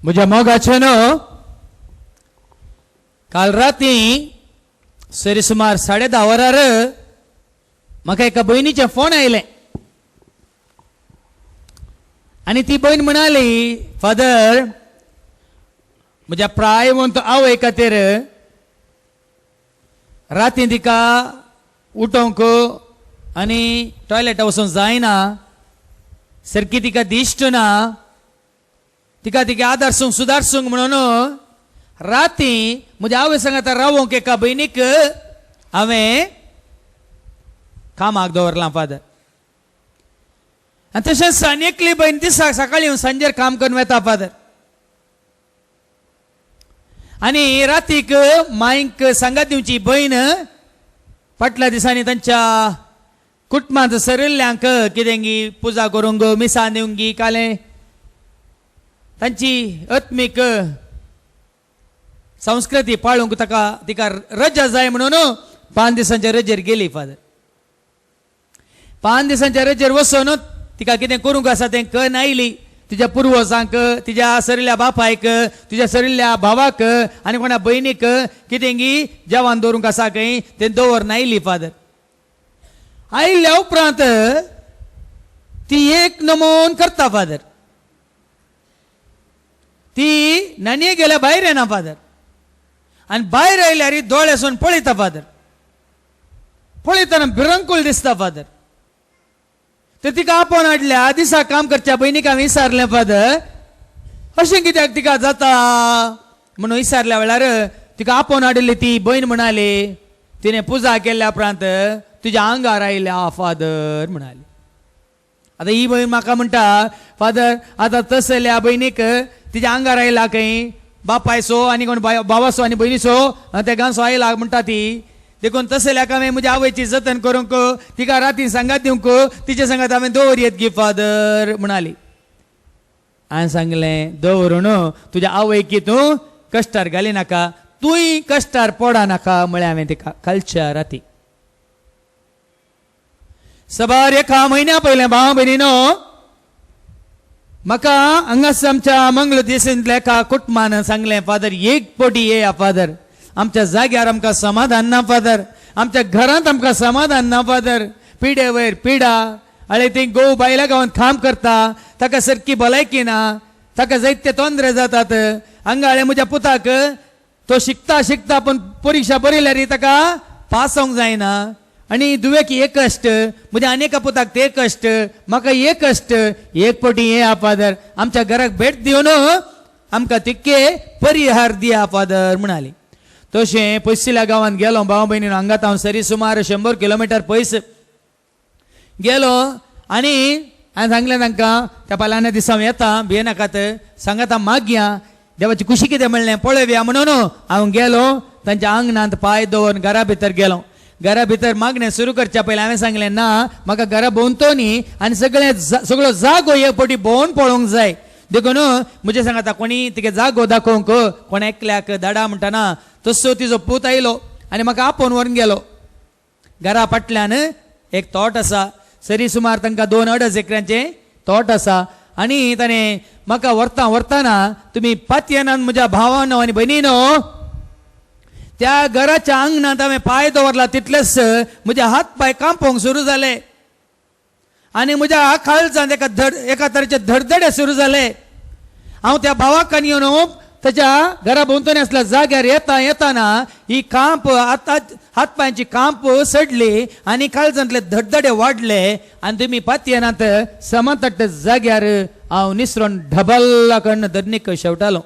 म्हज्या मोगाचें काल राती सरी सुमार 10:30 वरार म्हाका एका भयणीचे फोन आयले आनी ती भयण म्हणाली, फादर म्हज्या प्रायवंत आवय खातीर राती तिका उठोवंक आनी टॉयलेटा वचूंक जायना, सारकी तिका दिश्ट ना, तिका तिका आदारसूंक सुदारसूंक म्हणून राती म्हज्या आवय सांगात रावोंक एका भयणीक हांवें कामाक दवरलां फादर. आनी तशेंच आनी एकली भयण दिसाक सकाळी येवन सांजेर काम करून वता फादर. आनी रातीक मांयक सांगात दिवची भयण फाटल्या दिसांनी तांच्या कुटुंबांत सरिल्ल्यांक कितेंगी पुजा करूंक मिसां दिवंक कालें तांची आत्मीक संस्कृती पाळूंक तिका रजा जाय म्हणून 5 दिसांच्या रजेर गेली फादर. 5 दिसांच्या रजेर वचून तिका कितें करूंक आसा तें कळून आयली. तिच्या पुर्वजांक, तिच्या सरिल्ल्या बापायक, तिच्या सरिल्ल्या भावाक आनी कोणा भयणीक कितेंगी जेवण दवरूंक आसा खंय तें दवरन आयली फादर. आयिल्ल्या उपरांत ती एक नमून करता फादर. ती नानये गेल्या भायर येना फादर. आनी भायर आयल्यार दोळ्यासून पळयता फादर. पळयतना भिरंकूळ दिसता फादर. तर तिका आपोवन हाडल्या दिसा काम करच्या भयणीक हांवें विचारलें फादर अशें कित्याक तिका जाता म्हणून विचारल्या वेळार तिका आपोवन हाडिल्ली ती भयण म्हणाली, तिणें पुजा केल्ल्या उपरांत तुज्या आंगार आयल्या फादर म्हणाली. आतां ही भयण म्हाका म्हणटा, फादर आतां तसल्या भयणीक तिच्या आंगार आयला खंय बापायचो आनी कोण भावाचो आनी भयणीचो ते गांवचो आयला म्हणटा ती. देखून तसल्याक हांवें म्हज्या आवयची जतन करूंक तिका राती सांगात दिवंक तिचे सांगात हांवें दवरयत गी फादर म्हणाली. हांवें सांगलें दवरून तुज्या आवयकी तूं कश्टार घाली नाका, तूंय कश्टार पडा नाका म्हळें हांवें तिका कालच्या राती. सबार 1 म्हयन्या पयलें भाव भयणीनो म्हाका हांगास आमच्या मंगळ देसांतल्या एका कुटुंबान सांगलें, फादर एक पोटी येया फादर, आमच्या जाग्यार आमकां समाधान ना फादर, आमच्या घरांत आमकां समाधान ना फादर, पिडे वयर पिडा, आळे ती गोव बायल्या गांवांत काम करता ताका सारकी भलायकी ना, ताका जायते तोंदरे जातात. हांगा म्हज्या पुताक तो शिकता पूण परिक्षा बरयल्यार ताका पास जावंक जायना. आनी दुवेक एक कश्ट, म्हज्या आनी एका पुताक ते कश्ट, म्हाका एक कश्ट, एक पोटी येया फादर, आमच्या घराक भेट दिवन आमकां तितके परिहार दिया फादर म्हणाली. तशें पयसल्या गांवांत गेलो भाव भयणीन. हांगात हांव सरी सुमार 100 किलोमिटर पयस गेलो आनी हांवें सांगलें तांकां त्या पालांच्या दिसा हांव येता, भियेनाकात, सांगात हांव मागया, देवाची खुशी कितें म्हणलें पळयव्या म्हणून हांव गेलो. तांच्या आंगणांत पांय दवरून घरा भितर गेलो. घरा भितर मागणें सुरू करच्या पयलीं हांवें सांगलें ना म्हाका घरा भोंवतो न्ही आनी सगळो जागो एक फावटी भोंवून पळोवंक जाय. देखून म्हजे सांगाता कोणी तिका जागो दाखोवंक कोण एकल्याक धाडा म्हणटाना तसो तिजो पूत आयलो आनी म्हाका आपोवन व्हरून गेलो. घरा फाटल्यान एक तोट आसा, सरी सुमार तांकां 2-2.5 एकरांचे तोट आसा. आनी ताणें म्हाका व्हरताना तुमी पातयेनात म्हज्या भावानो आनी भयणीनो, त्या घराच्या आंगणांत हांवें पांय दवरला तितलेच म्हजे हात पांय कांपोवंक सुरू जाले आनी म्हज्या काळजांत एका तरेचे धडधडे सुरू जाले. हांव त्या भावाक येवन ताच्या घरा भोंवतणी आसल्या जाग्यार येताना ही कांप हात पांयांची कांप सडली आनी काळजांतले धडधडे वाडले आनी तुमी पातयेनात समतट्ट जाग्यार हांव निसरून ढबल्ला कडून धरणीक शेवटालो.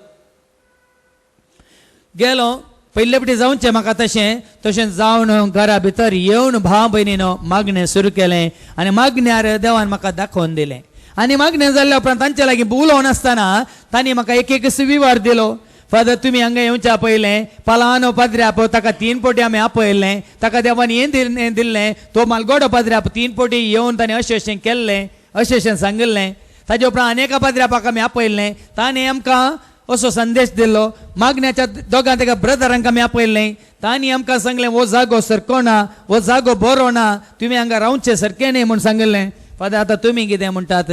गेलो पयले फावटी जावचें म्हाका तशें जावन घरा भितर येवन भाव भयणीनो मागणें सुरू केलें आनी मागण्यार देवान म्हाका दाखोवन दिलें. आनी मागणें जाल्ल्या उपरांत तांचे लागीं उलोवन आसतना तांणी म्हाका एक सुविवार दिलो. फादर तुमी हांगा येवच्या पयलें पालानो पाद्र्याप ताका 3 फावटी आमी आपयलें, ताका देवान हें दिल्लें, तो मालगोडो पाद्र्याप 3 फावटी येवन ताणें अशें केल्लें, अशें सांगिल्लें. ताजे उपरांत आनी एका पाद्र्यापाक आमी आपयल्लें, ताणें आमकां असो संदेश दिल्लो. मागण्याच्या दोगां तेका ब्रदरांक आमी आपयल्लें, तांणी आमकां सांगलें हो जागो सारको ना, हो जागो बरो ना, तुमी हांगा रावचें सारकें न्ही म्हूण सांगिल्लें. फादर आतां तुमी कितें म्हणटात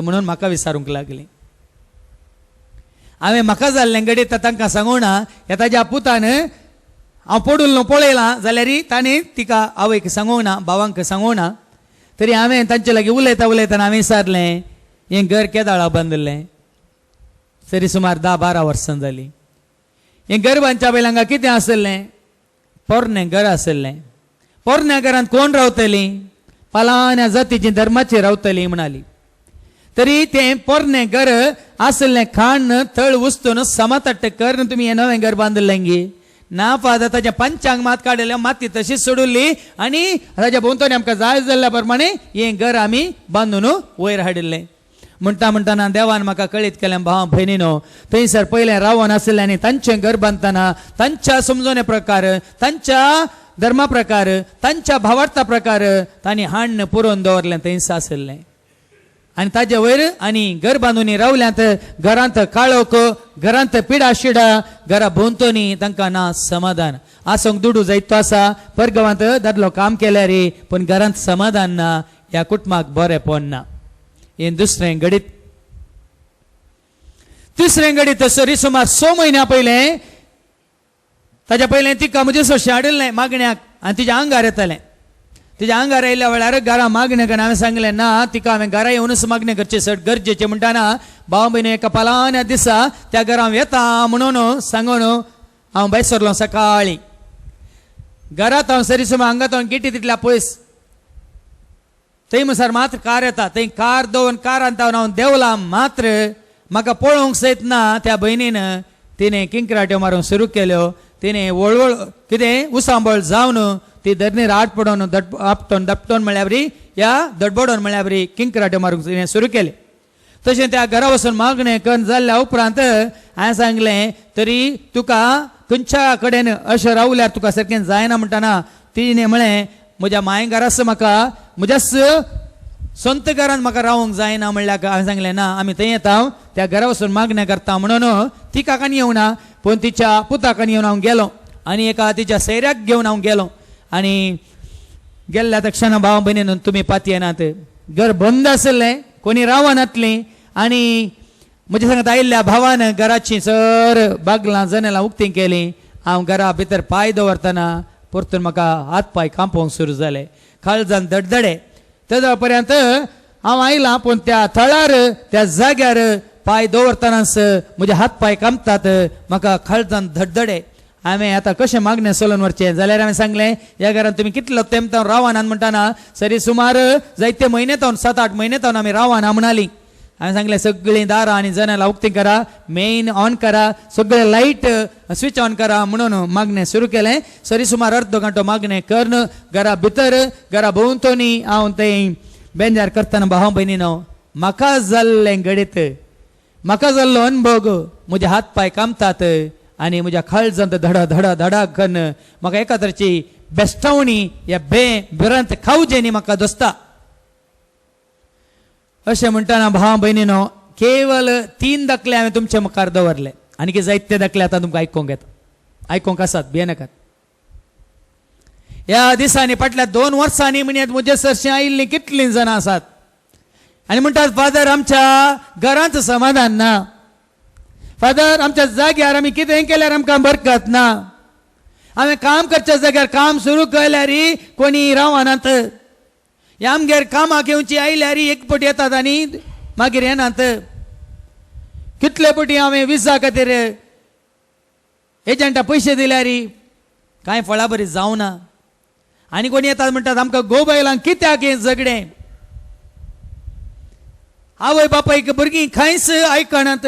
म्हणून म्हाका विचारूंक लागली. हांवें म्हाका जाल्लें घडये तांकां सांगूना ह्या ताज्या पुतान हांव पडून न्हू पळयलां जाल्यार ताणें तिका आवयक सांगूना भावांक सांगूना तरी हांवें तांचे लागीं उलयतना हांवें विचारलें हें घर केदाळा बांदलें सरी सुमार 10-12 वर्सां जालीं हें घर बांदच्या पयलीं हांगा कितें आसलें पोरनें घर आसलें पोरण्या घरांत कोण रावतलीं पालान्या जातीची धर्माची रावतलीं म्हणाली तरी तें पोरनें घर आसलें खाण तळ उस्तून समतट्ट कर तुमी हें नवें घर बांदलें गे ना फादर ताच्या पंचांग मात काडल्या माती तशीच सोडली आनी ताच्या भोंवतणी आमकां जाय जाल्ल्या प्रमाणे हें घर आमी बांदून वयर हाडिल्लें म्हणटाना देवान म्हाका कळीत केलें भाव भयणीनो थंयसर पयलें रावोन आसलें आनी तांचें घर बांदतना तांच्या समजोने प्रकार तांच्या धर्मा प्रकार तांच्या भावार्था प्रकार तांणी हाडन पुरोवन दवरलें थंयच आसलें आनी ताजे वयर आनी घर बांदून रावल्यांत घरांत काळोख घरांत पिडा शिडा घरा भोंवतणी तांकां ना समाधान आसोंक दुडू जायतो आसा परगांवांत दादलो काम केल्यार पूण घरांत समाधान ना ह्या कुटुंबाक बरें पोन्ना हें दुसरें घडीत तिसरें घडीत सरी सुमार 6 म्हयन्या पयलें ताच्या पयलें तिका म्हजे सोशे हाडिल्लें मागण्याक आनी तिच्या आंगार येतालें तिच्या आंगार येयल्या वेळार घरा मागणें करना हांवें सांगलें ना तिका हांवें घरा येवनूच मागणें करचें सट गरजेचें म्हणटाना भाव भयणी एका पालान्या दिसा त्या घरांत येता म्हणून सांगून हांव भायर सरलो सकाळीं घरांत हांव सरी सुमार हांगा हांव गिटी तितल्या पयस थंय म्हणसर मात्र कार येता थंय कार दवरून कारांत हांव देवला मात्र म्हाका पळोवंक सयत ना त्या भयणीन तिणें किंकराट्यो मारूंक सुरू केल्यो तिणें वळवळ कितें उसांबळ जावन ती धरणीर आड पडोवन आपटोन दपटोन म्हळ्या बरी या दडबडोन म्हळ्या बरी किंकराट्यो मारूंक तिणें सुरू केले तशें त्या घरा वचून मागणें करून जाल्ल्या उपरांत हांवें सांगलें तरी तुका खंयच्या कडेन अशें रावल्यार तुका सारकें जायना म्हणटाना तिणें म्हळें म्हज्या मायेन घर आसा म्हाका म्हज्याच संत घरांत म्हाका रावंक जायना म्हणल्यार हांवें सांगलें ना आमी थंय येता त्या घरा वचून मागणें करता म्हणून तिका कानी येवना पूण तिच्या पुताकान येवन हांव गेलो आनी एका तिच्या सैऱ्याक घेवन हांव गेलो आनी गेल्ल्या तक्षण भाव भयणीन तुमी पाती येनात घर बंद आसलें कोणी रावनातलीं आनी म्हज्या सांगत आयिल्ल्या भावान घराची सर बागलां जनेलां उक्तीं केलीं हांव घरा भितर पांय दवरतना परतून म्हाका हात पांय कांपोवंक सुरू जाले काळजान धडधडे तेदो पर्यंत हांव आयलां पूण त्या थळार त्या जाग्यार पांय दवरतनाच म्हजे हात पांय कांपतात म्हाका काळजान धडधडे हांवें आतां कशें मागणें चलोवन व्हरचें जाल्यार हांवें सांगलें ह्या घरांत तुमी कितलो तेंप तावन रावाना म्हणटाना सरी सुमार जायते म्हयने तावन 7-8 म्हयने तावन आमी रावाना म्हणली हांवें सांगलें सगळीं दारां आनी जनेलां उक्तीं करा मेन ऑन करा सगळें लायट स्विच ऑन करा म्हणून मागणें सुरू केलें सरी सुमार अर्द घंटो मागणें करून घरा भितर घरा भोंवतणी हांव थंय बेंजार करतना भाव भयणीनो म्हाका जाल्लें घडीत म्हाका जाल्लो अनुभव म्हजे हात पांय कांपतात आनी म्हज्या काळजांत धडा धडा धडा करून म्हाका एका तरेची बेस्तावणी ह्या भिरांत खावजेनी म्हाका दोसता अशें म्हणटाना भाव भयणीनो केवल 3 दाखले हांवें तुमचे मुखार दवरले आनी जायते दाखले आतां तुमकां आयकूंक येता आयकूंक आसात भियेनाकात ह्या दिसांनी फाटल्या 2 वर्सांनी म्हणत म्हजे सरशीं आयिल्लीं कितलीं जाणां आसात आनी म्हणटात फादर आमच्या घरांत समाधान ना फादर आमच्या जाग्यार आमी कितें केल्यार आमकां बरकत ना हांवें काम करच्या जाग्यार काम सुरू केल्यार कोणी रावनात ह्या आमगेर कामाक येवची आयल्यार एक पटी येतात आनी मागीर येनात कितले पटी हांवें विजा खातीर एजंटा पयशे दिल्यार कांय फळा बरी जावना आनी कोणी येतात म्हणटात आमकां गोबायलांक कित्याक हें झगडें आवय बापायक भुरगीं खंयच आयकनात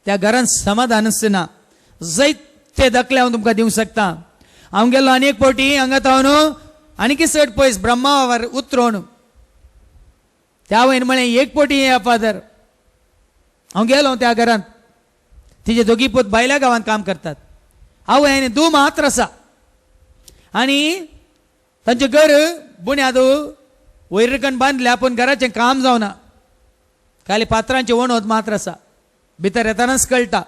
त्या घरांत समाधानच ना जायते दाखले हांव तुमकां दिवंक शकता हांव गेलो आनी एक फावटी हांगा तावन आनी किसट पयस ब्रह्मावर उतरोवन त्या वयन म्हळें एक फावटी या फादर हांव गेलो त्या घरांत तिचे दोगी पूत भायल्या गांवांत काम करतात आवय दू मात्र आसा आनी तांचें घर बुन्याद वैरकन बांदल्या पूण घराचें काम जावना खाली पात्रांचें वणोद मात्र आसा भितर येतानाच कळटा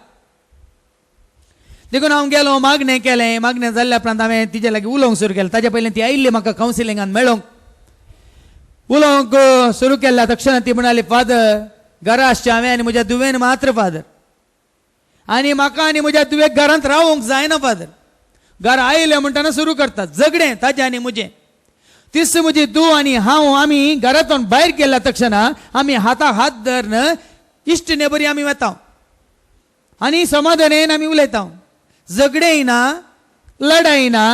देखून हांव गेलो मागणें केलें मागणें जाल्ल्या उपरांत हांवें तिचे लागीं उलोवंक सुरू केलें ताचे पयलीं ती आयिल्ली म्हाका कावन्सिलिंगान मेळोवंक उलोवंक सुरू केल्ल्या तक्षण ती म्हणाली फादर घरा आसचें हांवें आनी म्हज्या दुवेन मात्र फादर आणि म्हाका आणि म्हज्या तुवें घरांत रावूंक जायना फादर. घर आयले म्हणटाना सुरू करतात झगडे ताजे आनी म्हजें. तीस म्हजी तूं आनी हांव आमी घरांतून भायर गेल्या तक्षणा आमी हाताक हात धरून इश्ट नेबरी आमी वता आनी समाधानेन आमी उलयता. झगडे येना, लढाई ना,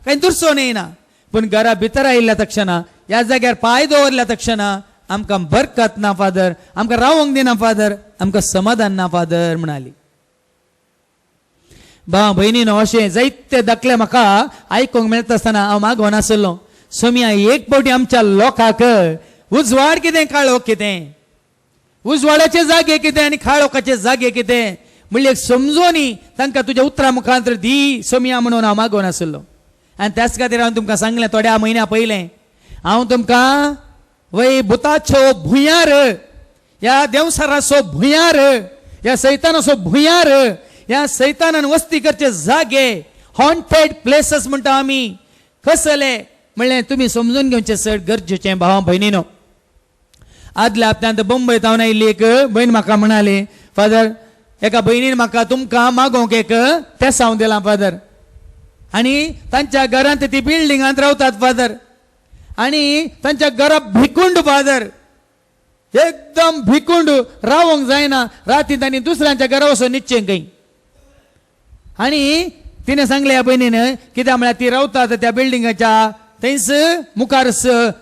काही दुरसोन येना. पूण घरा भितर आयिल्ल्या तक्षणा ह्या जाग्यार पांय दवरल्या तक्षणा आमकां बरकत ना फादर, आमकां रावोंक दिना फादर, आमकां समाधान ना फादर म्हणाली. भाव भयणीनो अशें जायते दाखले म्हाका आयकूंक मेळटा आसतना हांव मागोवन आसलो. सोम्या एक फावटी आमच्या लोकांक उजवाड कितें काळोख कितें, उजवाडाचे जागे कितें आनी काळोखाचे जागे कितें म्हणले समजोनी तांकां तुज्या उतरा मुखांतर दी सोम्या म्हणून हांव मागोवन आसलो. आनी त्याच खातीर हांव तुमकां सांगलें थोड्या म्हयन्या पयलें हांव तुमकां वय भुताच्यो भुंयार, ह्या देवसाराचो भुंयार, ह्या सैतानाचो भुंयार, ह्या सैतानान वस्ती करचे जागे हॉन्टेड प्लेसेस म्हणटा आमी कसले म्हणलें तुमी समजून घेवचें चड गरजेचें. भावा भयणीनो, आदल्या हप्त्यांत बंबयत हांव आयिल्ली एक भयण म्हाका म्हणाली फादर एका भयणीन म्हाका तुमकां मागोवंक एक तेसांव दिलां फादर. आनी तांच्या घरांत ती बिल्डिंगांत रावतात फादर आनी तांच्या घरा भिकुंड फादर, एकदम भिकुंड रावोंक जायना. राती तांणी दुसऱ्यांच्या घरा वचून न्हिदचें खंय. आनी तिणें सांगलें ह्या भयणीन कित्याक म्हळ्यार ती रावतात त्या बिल्डिंगाच्या थंयच मुखार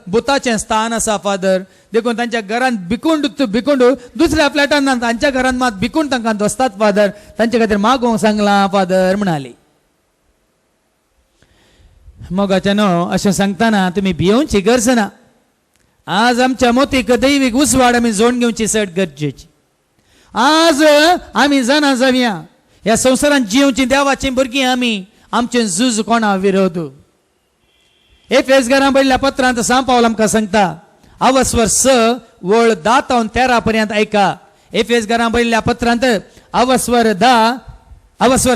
भुताचें स्थान आसा फादर. देखून तांच्या घरांत भिकुंड भिकुंड दुसऱ्या फ्लॅटान ना, तांच्या घरांत मात भिकुंड तांकां दोसतात फादर. तांचे खातीर मागोवंक सांगलां फादर म्हणाली. मोगाच्या न्हू अशें सांगतना तुमी भियोवची गरज ना. आज आमच्या मोतीक दैवीक उसवाड आमी जोडून घेवची चड गरजेची. आज आमी जाणा जावया ह्या संवसारांत जिवची देवाची भुरगीं आमी, आमचें झूज कोणा विरोध. एफेसकारांक बरयल्ल्या पत्रांत सांग पावल आमकां सांगता अवस्वर 6 वळ 10 ते 13 पर्यंत ऐका. एफेसकारांक बरयल्ल्या पत्रांत अवस्वर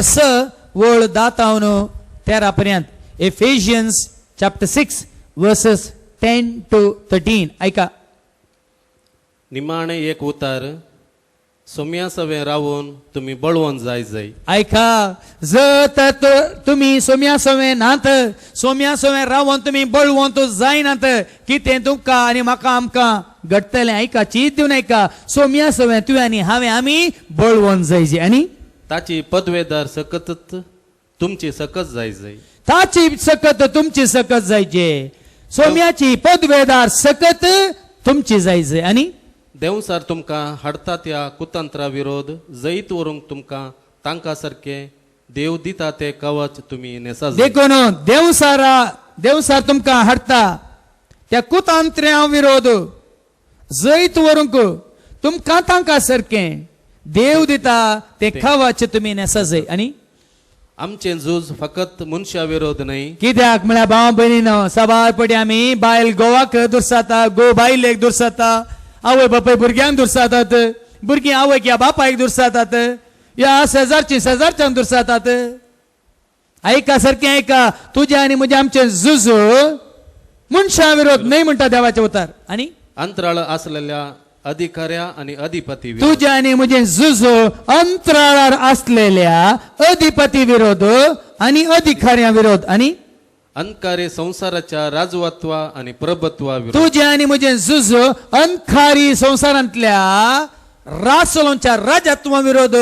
6 वळ 10 ते 13 पर्यंत. Ephesians chapter 6 verses 10 to 13 ऐका. निमाणे एक उतार सोम्या सवे रावून तुम्ही बळवून जाय ऐका. जर तुम्ही सोम्या सवे नात, सोम्या सवे रावून तुम्ही बळवंत जायनात कितें तुमकां आनी म्हाका आमकां घडटलें. ऐका, चीत दिवन ऐका. सोम्या सवे तुवें आनी हांवें आमी बळवून जायचे आनी ताची पदवेदार सकत तुमची सकत जाय. ताची सकत तुमची सकत जायचे. सोम्याची पदवेदार सकत तुमची जायचे आनी देवसार तुमकां हाडता त्या कुतंत्रा विरोध जैत वरूंक तुमकां तांकां सारके देव दिता ते कवच तुमी नेसा. देखून देवसार तुमकां हाडता त्या कुतंत्र्या विरोध जैत वरूंक तुमकां तांकां सारके देव दिता ते कवच तुमी नेसा जाय. आनी आमचे झूज फकत मनशा विरोध न्हय. कित्याक म्हळ्यार भाव भयणीनो सबार पटी आमी बायल गोवाक दुरसाता, गो बायलेक दुरसाता, आवय बापाय भुरग्यांक दुरसातात, भुरगीं आवय या बापायक दुरसातात, या शेजारच्यान दुरसातात. ऐका सारकें ऐका. तुझ्या आनी म्हजें आमचें झूज मनशा विरोध न्हय म्हणटा देवाचें उतार. आनी अंतराळ आसलेल्या अधिकाऱ्या आणि अधिपती तुझ्या आनी म्हजें झूज अंतराळार आसलेल्या अधिपती विरोध आनी अधिकाऱ्यां विरोध आनी अंधकारे संसाराच्या राजवत्वा आणि प्रभुत्वा विरोध. तुझ्या आनी म्हजें झूज अंधकारी संसारांतल्या राजसलोंच्या राजत्वा विरोध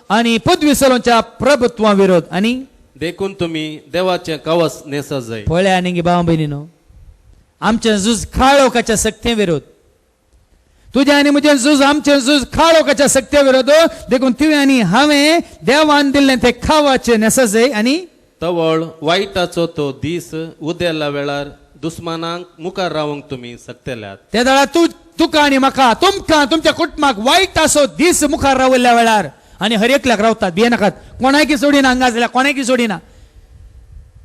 आनी पदवीसलोंच्या प्रभुत्वा विरोध. आनी देखून तुम्ही देवाचे कवच नेसा जाय. पळया आनी भाव भयणीनो आमचें झूज काळोखाच्या सक्ते विरोध. तुझ्या आनी म्हजें झूज आमचें झूज काळोखाच्या सक्ते विरोध. देखून तुवें आनी हांवें देवान दिल्लें तें कवच नेसा जाय. आनी तवळ वायटाचो तो दीस उदेल्या वेळार दुस्मानांक मुखार रावंक तुम्ही सकतेल्यात. त्या वेळार तुका आनी म्हाका तुमकां तुमच्या कुटुंबाक वायट असो दीस मुखार रावल्ल्या वेळार आनी हर एकल्याक रावतात भियेनाकात. कोणायकी सोडिना हांगा जाल्यार कोणायकी सोडिना.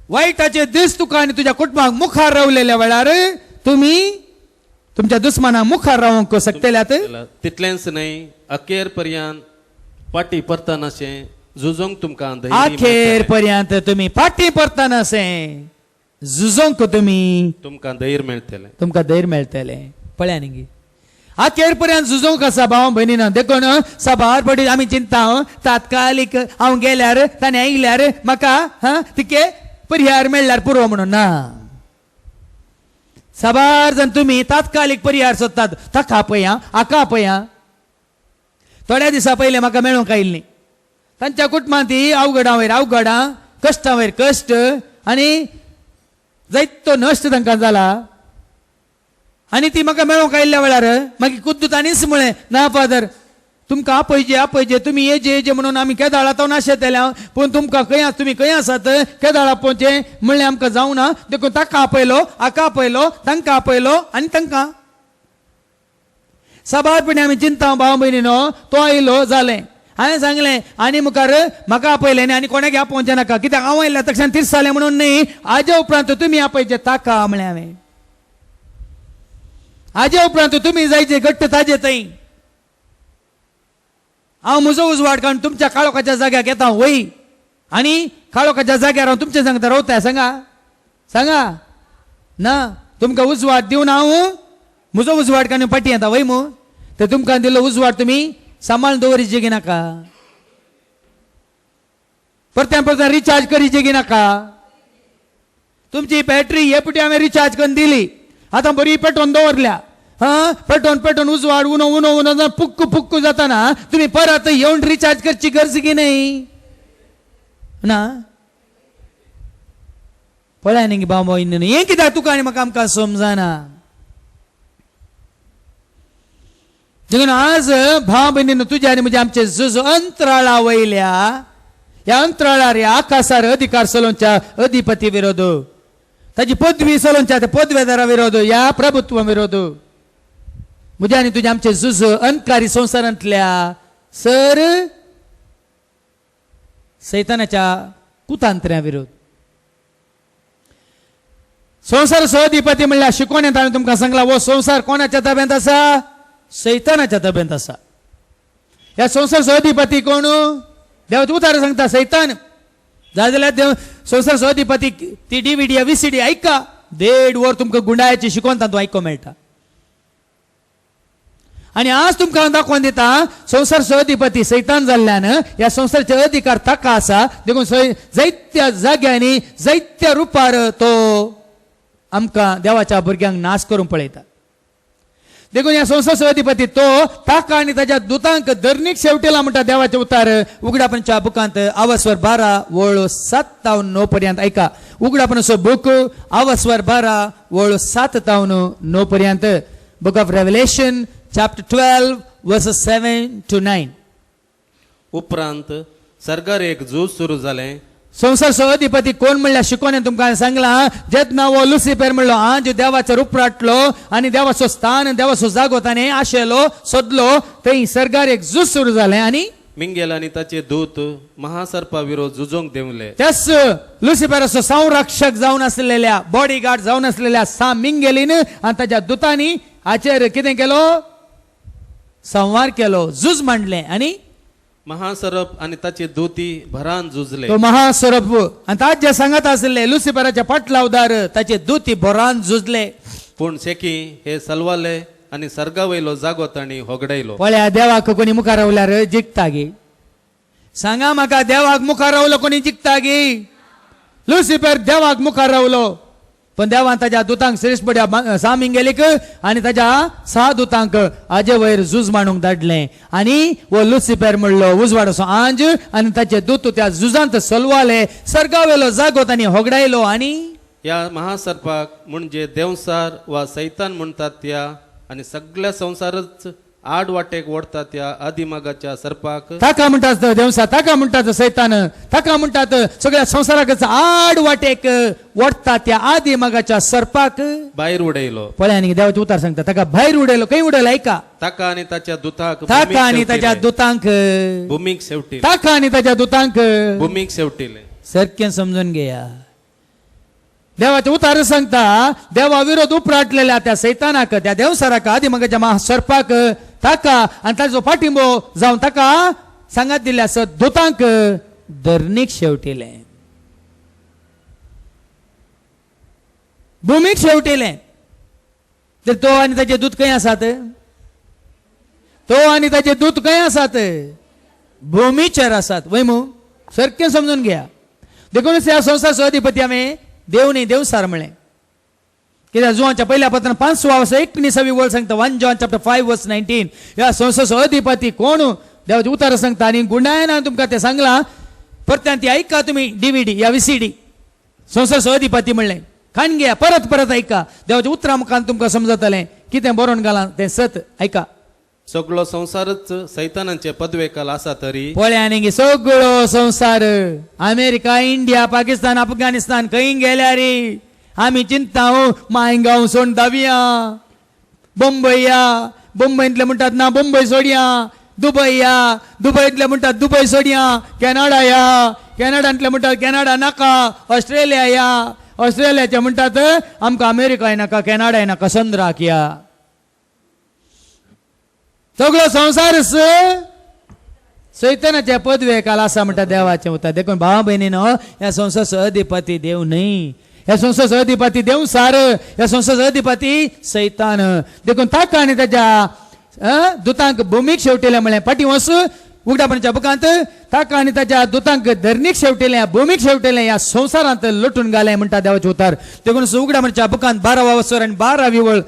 वायटाचे दीस तुका आनी तुज्या कुटुंबाक मुखार रावलेल्या वेळार तुमी तुमच्या दुस्मानाक मुखार रावंक सकतेल्यात. तितलेंच न्हय अखेर पर्यंत पाटी परतना अशें झुजोंक तुमकां अखेर पर्यंत तुमी फाटी परतना अशें झुजोंक तुमकां धैर्य मेळटलें. तुमकां धैर्य मेळटलें. पळया न्ही अखेर पर्यंत झुजोंक आसा भाव भयणीनं देखून सभार पडी आमी चिंता तात्कालिक हांव गेल्यार ताणें आयल्यार म्हाका तिके पर्याय मेळ्ळ्यार पुरो म्हणून ना. सभार जण तुम्ही तात्कालिक पर्याय सोदतात. ताका आपया हाका आपया. थोड्या दिसा पयले म्हाका मेळूंक आयिल्ली तांच्या कुटुंबांत ती अवघडां वयर अवघडां कश्टां वयर कश्ट आनी जायतो नश्ट तांकां जाला. आनी ती म्हाका मेळोंक आयिल्ल्या वेळार मागीर खुद्द तांणीच म्हळें ना फादर तुमकां आपयचे तुमी येजे म्हणून आमी केदाळा तो नाशेतल्या पूण तुमकां तुमी खंय आसात केदाळा पोवचे म्हणलें आमकां जावना. देखून ताका आपयलो हाका आपयलो तांकां आपयलो आनी तांकां सभारपणी आमी चिंता भाव भयणीनो तो आयलो जालें. हांवें सांगलें आनी मुखार म्हाका आपयलें न्ही आनी कोणाक आपोवचें नाका कित्याक हांव आयल्या तक्षण तिरसालें म्हणून न्ही. हाजे उपरांत तुमी आपयचे ताका म्हळें हांवें. हाजे उपरांत तुमी जायचे घट्ट ताजे थंय. हांव म्हजो उजवाड काडून तुमच्या काळोखाच्या जाग्याक येता वय आनी काळोखाच्या जाग्यार हांव तुमच्या सांगता रावता. सांगा ना तुमकां उजवाड दिवन हांव म्हजो उजवाड काडून फाटी येता वय मू. तर तुमकां दिल्लो उजवाड तुमी सांबाळून दवरीचे गी नाका. परत्यान रिचार्ज करीचे गी नाका. तुमची बॅटरी हे पुटी हांवें रिचार्ज करून दिली आतां बरी पेटोवन दवरल्या. पेटोवन उजवाड उनो पुक्कू जाताना तुम्ही परत येऊन रिचार्ज करची गरज की नाही ना. पळय न्ही बाबा हें कित्याक तुका आनी म्हाका आमकां समजना. देखून आज भाव भयणीनो तुज्या आनी म्हज्या आमचे झुज अंतराळा वयल्या ह्या अंतराळार ह्या आकाशार अधिकार चलोवच्या अधिपती विरोध ताची पदवी चलोवच्या त्या पदवेदारा विरोध ह्या प्रभुत्वा विरोध म्हज्या आनी तुज्या आमचे झुज अंधकारी संवसारांतल्या सर सैतानाच्या कुतांत्र्या विरोध. संवसाराचो अधिपती म्हणल्यार शिकवण्यात हांवें तुमकां सांगला हो संवसार कोणाच्या ताब्यांत आसा सैतानाच्या ताब्यांत आसा. ह्या संवसाराचो अधिपती कोण देवाचें उतार सांगता सैतान. जाल्यार देव संवसाराचो अधिपती ती DVD VCD ऐका 1.5 वर तुमकां गुंडाळ्याची शिकवण तातूंत आयकोंक मेळटा. आनी आज तुमकां दाखोवन दिता संवसाराचो अधिपती सैतान जाल्ल्यान ह्या संवसाराचे अधिकार ताका आसा. देखून जायत्या जाग्यांनी जायत्या रुपार तो आमकां देवाच्या भुरग्यांक नाश करून पळयता. देखून ह्या संवसाराचो अधिपती तो ताका आनी ताच्या दुतांक धर्नीक शेवटेला म्हणटा देवाचे उतार उगडापणच्या बुकांत आवस्वर 12:7-9 पर्यंत ऐका. उगडापणाचो बूक आवस्वर 12:7-9 पर्यंत. Book of revelation chapter 12:7-9. उपरांत सर्गार एक झूज सुरू जालें. संवसाराचो अधिपती कोण म्हणल्यार शिकोवण्यान तुमकां सांगला जेद नांव लुसिफर म्हणलो आज देवाचो रूप राटलो आनी देवाचो स्थान देवाचो जागो ताणें आशेलो सोदलो. थंय सर्गार एक झूज सुरू जालें आनी मिंगेल आनी ताचे दूत महासर्पा विरोध झुजोंक देंवले. त्याच लुसिफराचो संरक्षक जावन आसलेल्या बॉडीगार्ड जावन आसलेल्या मिंगेलीन आनी ताच्या दुतांनी हाचेर कितें केलो संवार केलो झूज मांडलें. आनी महासरप आनी ताचे दोती भरान झुजले. तो महासरप आनी ताचे जे सांगत आसले लुसिफराच्या पाटलावदार ताचे दोती भरान झुजले. पूण सेकी हे सलवाले आनी सर्गा वयलो जागो तांणी होगडायलो. पळया देवाक कोणी मुखार रावल्यार जिखता गे. सांगा म्हाका देवाक मुखार रावलो कोणी जिखता गे. लुसिफर देवाक मुखार रावलो पण देवान ताच्या दुतांक श्रेष्ठ बड्या सामिंगेलीक आनी ताच्या 6 दुतांक हाजे वयर झूज मांडूंक धाडलें. आनी वो लुसिफर म्हणलो उजवाडाचो आंज आनी ताचे दूत त्या झुजांत सलवाले. सर्गावेलो जागो तांणी होगडायलो. आनी ह्या महासर्पाक म्हणजे देवसार वा सैतान म्हणटात त्या आनी सगळ्या संवसारच आड वाटेक ओडता त्या आदिमागाच्या सर्पाक ताका म्हणटात देवसा ताका म्हणटात सैतान ताका म्हणटात सगळ्या संवसाराक आड वाटेक ओडता त्या आदिमागाच्या सर्पाक भायर उडयलो. पळय आनी देवाचे उतार सांगता ताका भायर उडयलो. खंय उडयलो ऐका. ताका आनी ताच्या दुतांक ताका आनी ताच्या दुतांक भुमीक शेवटिले. ताका आनी ताच्या दुतांक भुमीक शेवटिले. सारकें समजून घेया. देवाचे उतार सांगता देवा विरोध उपराटलेल्या त्या सैतानाक त्या देवसाराक आदिमागाच्या महासर्पाक ताका आनी ताजो पाठिंबो जावन ताका सांगात दिल्या दुतांक धर्नीक शेवटिले भुमीक शेवटिले. तर तो आनी ताचे दूत खंय आसात तो आणि त्याचे दूत काय आसात भूमीचर आसात वय मू सारखें समजून घ्या देखून ह्या संसाराचो अधिपती आम्ही देव न्ही देव सार म्हळें कित्याक जुवांच्या पहिल्या पत्रान 5 वर्स 19 वळ सांगता 1 John chapter 5 verse 19 ह्या संसाराचो अधिपती कोण देवाचे उतार सांगता आणि गुणायन तुमकां ते सांगला परत्यान ती ऐका तुम्ही DVD या VCD संसाराचो अधिपती म्हणलें खाण घ्या परत परत ऐका देवाच्या उतरा मुखान तुमकां समजतलें कितें बरोवन घाला तें सत ऐका सगळो संसारच सैतानाचे पदवेकाल आसा तरी पळ्यांनी सगळो संसार अमेरिका इंडिया पाकिस्तान अफगाणिस्तान खंय गेल्या रे आम्ही चिंता हो मायगांव सोड दाविया बंबई या बंबईतले म्हणटात ना बंबई सोडया दुबई या दुबईतले म्हणटात दुबई सोडया कॅनडा या कॅनडांतले म्हणटात कॅनडा नाका ऑस्ट्रेलिया या ऑस्ट्रेलियाचे म्हणटात आमकां अमेरिकाय नाका कॅनडाय नाका चंद्राक या सगळो संसार सैतानाच्या पदवेकाल आसा म्हणटा देवाचें उतर देखून भावा बहिणीनो ह्या संसाराचो अधिपती देव न्ही ह्या संसाराचो अधिपती देव सार ह्या संसाराचो अधिपती सैतान देखून ताका आनी ताच्या दुतांक भूमीक शेवटिले म्हळें फाटीं वच उगडापणाच्या बुकांत ताका आनी ताच्या दुतांक धरणीक शेवटिले भूमीक शेवटिले ह्या संसारांत लुटून घाले म्हणटा देवाचें उतर देखून उगडापणाच्या बुकांत 12 वचर आनी 12 वळ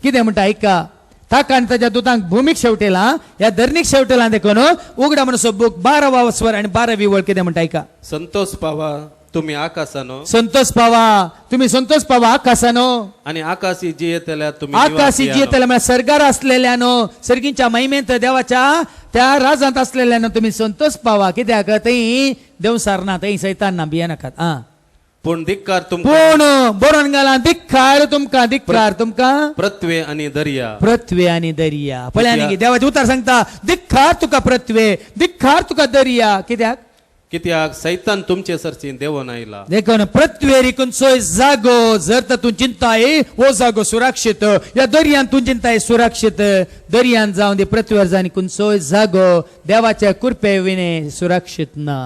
कितें म्हणटा ऐका ताका आनी ताच्या दुतांक भूमीक शेवटेला ह्या धरणीक शेवटेला देखून उगडा म्हणसो बूक 12 वचर आनी 12 वळ कितें म्हणटा ऐका संतोष पावा तुम्ही आकाशानो संतोष पावा तुम्ही संतोष पावा आकाशानो आणि आकाशी जी येतल्या तुम्ही आकाशी जी येतल्या म्हणजे सर्गार असलेल्यानो सर्गींच्या महिमेंत देवाच्या त्या राजांत असलेल्यानो तुम्ही संतोष पावा कित्याक थंय देव सारना थंय सैतान ना बिया नाकात पूण धिक्कार तुमकां पूण बरोवन घाला धिक्कार तुमकां पृथ्वे आणि दर्या पृथ्वे आणि दर्या पळ्यांनी देवाचे उतर सांगता धिक्कार तुका पृथ्वे धिक्कार तुका दर्या कित्याक सैतान तुमचे सरची देव नायला देखून पृथ्वे रिकून सोय जागो जर तर तू चिंताय वो जागो सुरक्षित या दर्यान तू चिंताय सुरक्षित दर्यान जाऊन दे पृथ्वीवर जाऊन सोय जागो देवाच्या कृपे विने सुरक्षित ना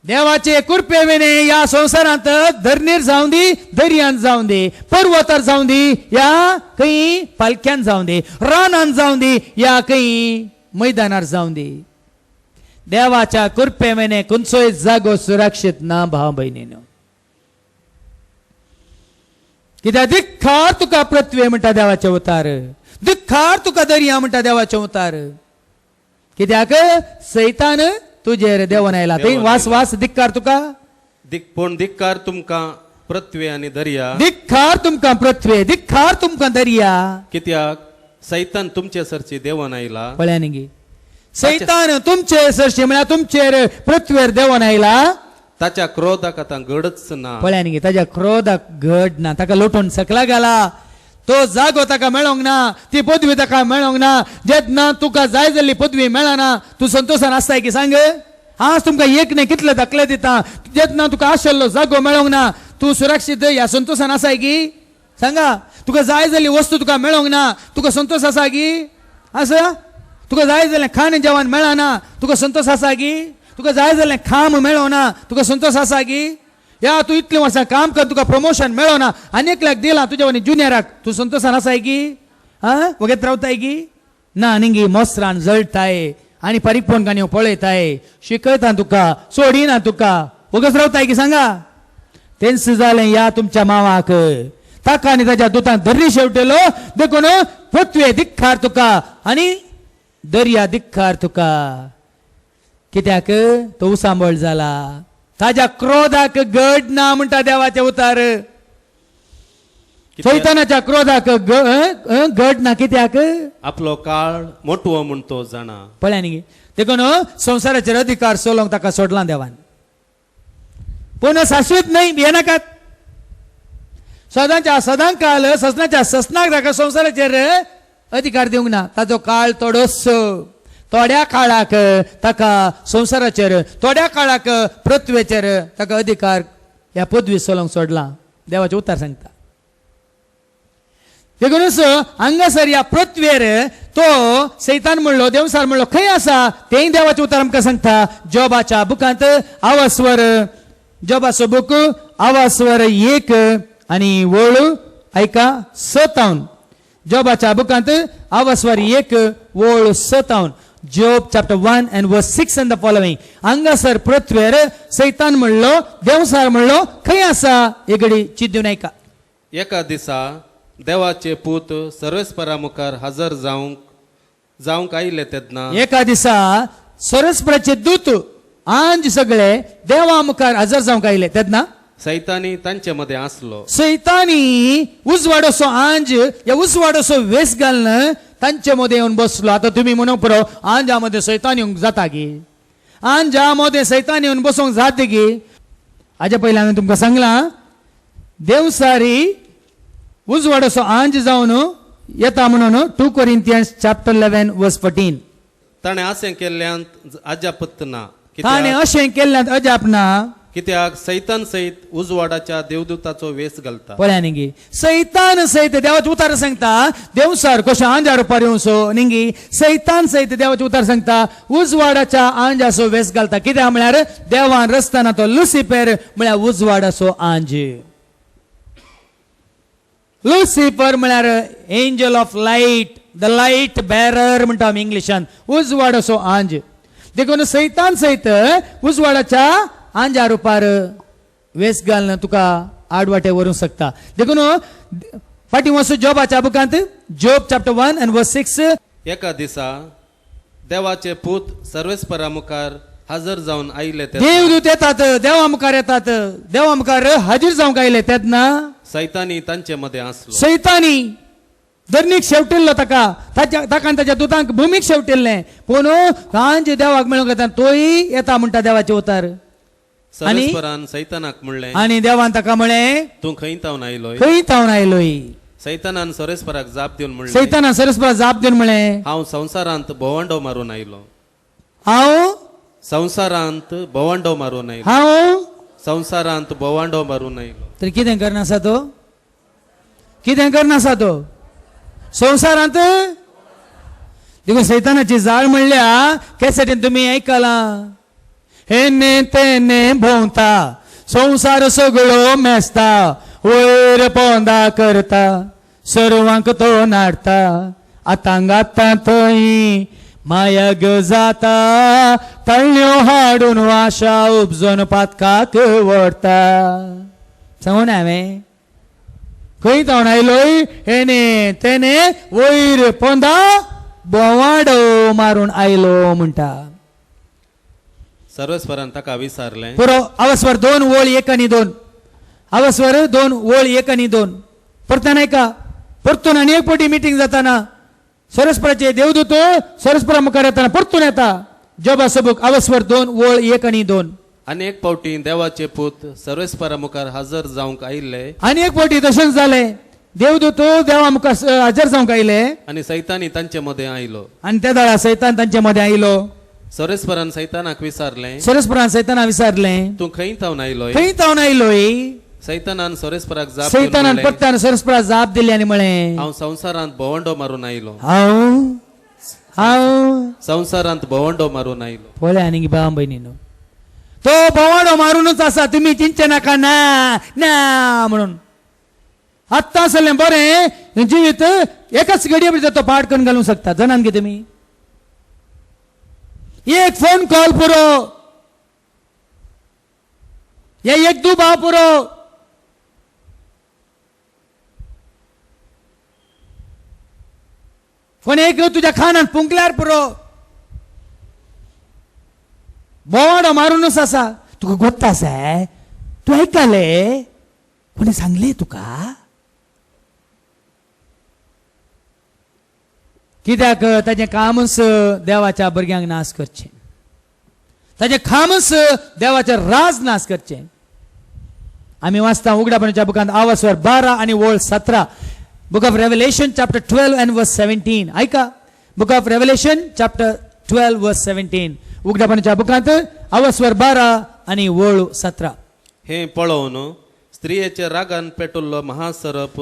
देवाचे कृपे विने या संसारांत धरणीर जाऊन दे दर्यान जाऊन दे पर्वतार जाऊन दे या काही पालख्यान जाऊन दे रानान जाऊन दे या काही मैदानार जाऊन दे देवाच्या कृपे विने कोणसोय जागो सुरक्षित ना भाव बहिणीनो कित्याक धिक्कार तुका पृथ्वे म्हणटा देवाचे उतार धिक्कार तुका दर्या म्हणटा देवाचे उतार कित्याक सैतान तुजेर देवन आयला थंय वास वास धिक्कार तुका पूण धिक्कार तुमकां पृथ्वे आणि दर्या धिक्कार तुमकां पृथ्वे धिक्कार तुमकां दर्या कित्याक सैतान तुमचे सरची देवन आयला पळ्यांनी गे सैतान तुमचे सरशी म्हळ्यार तुमचेर पृथ्वीर देवन आयला ताच्या क्रोधाक आतां घडच ना पळ्यांनी गे ताच्या क्रोधाक घड ना ताका लोटून सकला गेला तो जागो ताका मेळोंक ना ती पदवी ताका मेळोंक ना जेन्ना तुका जाय जाल्ली पदवी मेळना तू संतोशान आसताय की सांग आज तुमकां एक न्ही कितले दाखले दिता जेन्ना तुका आशिल्लो जागो मेळोंक ना तू सुरक्षीत ह्या संतोशान आसाय की सांगा तुका जाय जाल्ली वस्तू तुका मेळोंक ना तुका संतोष आसा की आसा तुका जाय जाल्लें खाण जेवण मेळना तुका संतोष आसा की तुका जाय जाल्लें काम मेळना तुका संतोष आसा की या तू इतले वर्सां काम कर तुका प्रमोशन मेळना आनीकल्याक दिला तुज्या वानी जुनियराक तू संतोशान आसाय की वगेत रावताय की ना निंगी मोसरान जळटाय आनी परिपूर्ण गाणयो पळयताय शिकयता तुका सोडिना तुका वगत रावताय की सांगा तेंच जालें या तुमच्या मावाक ताका आनी ताच्या दुतान धरणी शेवटेलो देखून पृथ्वे धिक्कार तुका आनी दर्या धिक्कार तुका कित्याक तो सांबळ जाला ताच्या क्रोधाक घड ना म्हणटा देवाचे उतार सैतानाच्या क्रोधाक घड ना कित्याक आपलो काळ मोठवो म्हूण तो जाणा पळ्यांनी गे देखून संसाराचेर अधिकार सोलोंक ताका सोडला देवान पूण शाश्वत न्हय भिये नाकात सदां काल ससनाच्या ससनाक ताका संसाराचेर अधिकार दिवंक ना ताचो काळ तोडोस थोड्या काळाक ताका संसाराचेर थोड्या काळाक पृथ्वेचेर ताका अधिकार ह्या पदवी सोलोंक सोडला देवाचे उतार सांगता देखूनच हांगासर ह्या पृथ्वेर तो सैतान म्हणलो देवसार म्हणलो खंय आसा तेय देवाचे उतार आमकां सांगता जोबाच्या बुकांत आवास्वर जोबाचो बूक आवास्वर 1 आनी वळ ऐका 7 जॉबाच्या बुकांत आवस्वर 1 ओळ 57 Job chapter 1 and verse 6 and the following. हांगासर पृथ्वीर सैतान म्हणलो देवसार म्हणलो खंय आसा एगडी चिद्दू नाही का. एका दिसा देवाचे पूत सर्वेस्परा मुखार हजर जावंक आयले तेदना एका दिसा सरस्वराचे दूत आंज सगळे देवा मुखार हजर जावंक आयले तेदना सैतानी तांचे मध्ये आसलो. सैतानी उजवाडोसो आंज या उजवाडोसो वेस घालन तांचे मध्ये येऊन बसलो. आता तुम्ही म्हणू परो आंजामध्ये सैतान येऊन जाता गे, आंजामध्ये सैतान येऊन बसूंक जाते गे. हाज्या पयलीं हांवें तुमकां सांगला देवसारी उजवाडोसो आंज जावन येता म्हणून 2 Corinthians chapter 11 verse 14. ताणे अशें केल्ल्यान अजापत ना. ताणें अशें केल्ल्यान अजाप ना. कित्याक सैतान सहित उजवाडाच्या देवदूताचो वेस घालता. पळया निंगी सैतान सहित देवाचे उतार सांगता देवसार कशें आंजार उपार येवसो निंगी सैतान सहित देवाचे उतार सांगता उजवाडाच्या आंजाचो वेस घालता. कित्याक म्हळ्यार देवान रस्ताना तो लुसिफर म्हळ्यार उजवाडाचो आंज. लुसिफर म्हळ्यार angel of light, the light bearer म्हणटा आमी इंग्लिशान, उजवाडाचो आंज. देखून सैतान सहित उजवाडाच्या आंजार उपार वेस घालन तुका आडवाटे वरूंक शकता. देखून फाटीं वचूं जॉबाच्या बुकांत जॉब चॅप्टर 1 and verse 6. एका दिसा देवाचे पूत सर्वेस्परा मुखार हजर जावन आयले देवदूत येतात, देवा मुखार येतात, देवा मुखार हाजीर जावंक आयले तेदना सैतानी तांचे मध्ये आसलो. सैतानी धरणीक शेवटिल्लो ताका ताच्या दुतांक भुमीक शेवटिल्लें पूण आंज देवाक मेळूंक येता तोय येता म्हणटा देवाचे उतार. सर्वेस्परान सैतानाक म्हणलें आनी देवान ताका म्हळें तूं खंय तावन आयलोय. खंय तावन आयलोय. सैतानान सर्वेस्पराक जाप दिवन म्हणलें सैतानान सरस्वराक जाप दिवन म्हळें हांव संवसारांत भोवंडो मारून आयलो. हांव संवसारांत भोवंडो मारून आयलो. हांव संवसारांत भोवंडो मारून आयलो. तर कितें करनासा तो, कितें करनासा तो संवसारांत. देखून सैतानाची जाळ म्हणल्या कॅसेटीन तुमी आयकलां. हेने तेने भोंवता संवसार सगळो मेस्ता वयर पोंदा करता सर्वांक तो नाडता आतांगाता थंय मायाग जाता तळ्यो हाडून वाशा उपजोन पातकाक व्हरता. सांगून हांवें खंय तावन आयलोय हेने तेने वयर पोंदा बोवाडो मारून आयलो म्हणटा. सर्वेस्परान ताका विचारलें पुरो अवस्वर 2 ओळ 1 आणि 2. अवस्वर 2 ओळ 1 आणि 2. परतून ऐका. परतून आनी एक फावटी मिटींग जाताना सरस्पराचे देवदूत सरस्परा मुखार येताना परतून येता. जॉबाचो बूक अवस्वर 2 ओळ 1 आणि 2. अनेक पावटी देवाचे पूत सर्वेस्परा मुखार हजर जावंक आयिल्ले आनी एक फावटी तशेंच जालें. देवदूत देवा मुखार हजर जावंक आयले आनी सैतानी तांचे मध्ये आयलो. आनी त्या दाळा सैतान तांचे मध्ये आयलो. सर्वेस्परान सैतानाक विचारलें सरस्परान सैताना विचारलें तूं खंय तावन आयलोय. खंय तावन आयलोय. सैतानान सर्वेस्पराक जाप दिवन सैतानान म्हणलें, परतान सरस्परा जाप दिली आनी म्हळें हांव संवसारांत भोवंडो मारून आयलो. हांव संवसारांत भोवंडो मारून आयलो. पळय आनी भाव भयणीनो तो भोवाडो मारूनच आसा. तुमी चिंचे नाका ना ना म्हणून. आत्ता आसलें बरें जिवीत एकाच घडये भितर तो पाड करून घालूंक शकता. जाणान कितें तुमी एक फोन कॉल पुरो, या एक दुबाव पुरो. कोण एक तुझ्या खानात पुंकल्यार पुरो. बोवाडो मारूनच आसा. तुका गोत्ता आसा तू आयकले कोणी सांगले तुका. कित्याक ताजें कामच देवाच्या भुरग्यांक नाश करचें. ताजें कामच देवाचें राज नाश करचें. आमी वाचता उगडापणाच्या बुकांत अवस्वर 12 आणि ओळ 17. Book of revelation chapter 12 and verse 17. ऐका. Book of revelation chapter 12 verse 17. उगडापणाच्या बुकांत अवस्वर 12 आणि ओळ 17. हे पळोवन स्त्रियेचे रागान पेटुल्लो महासरप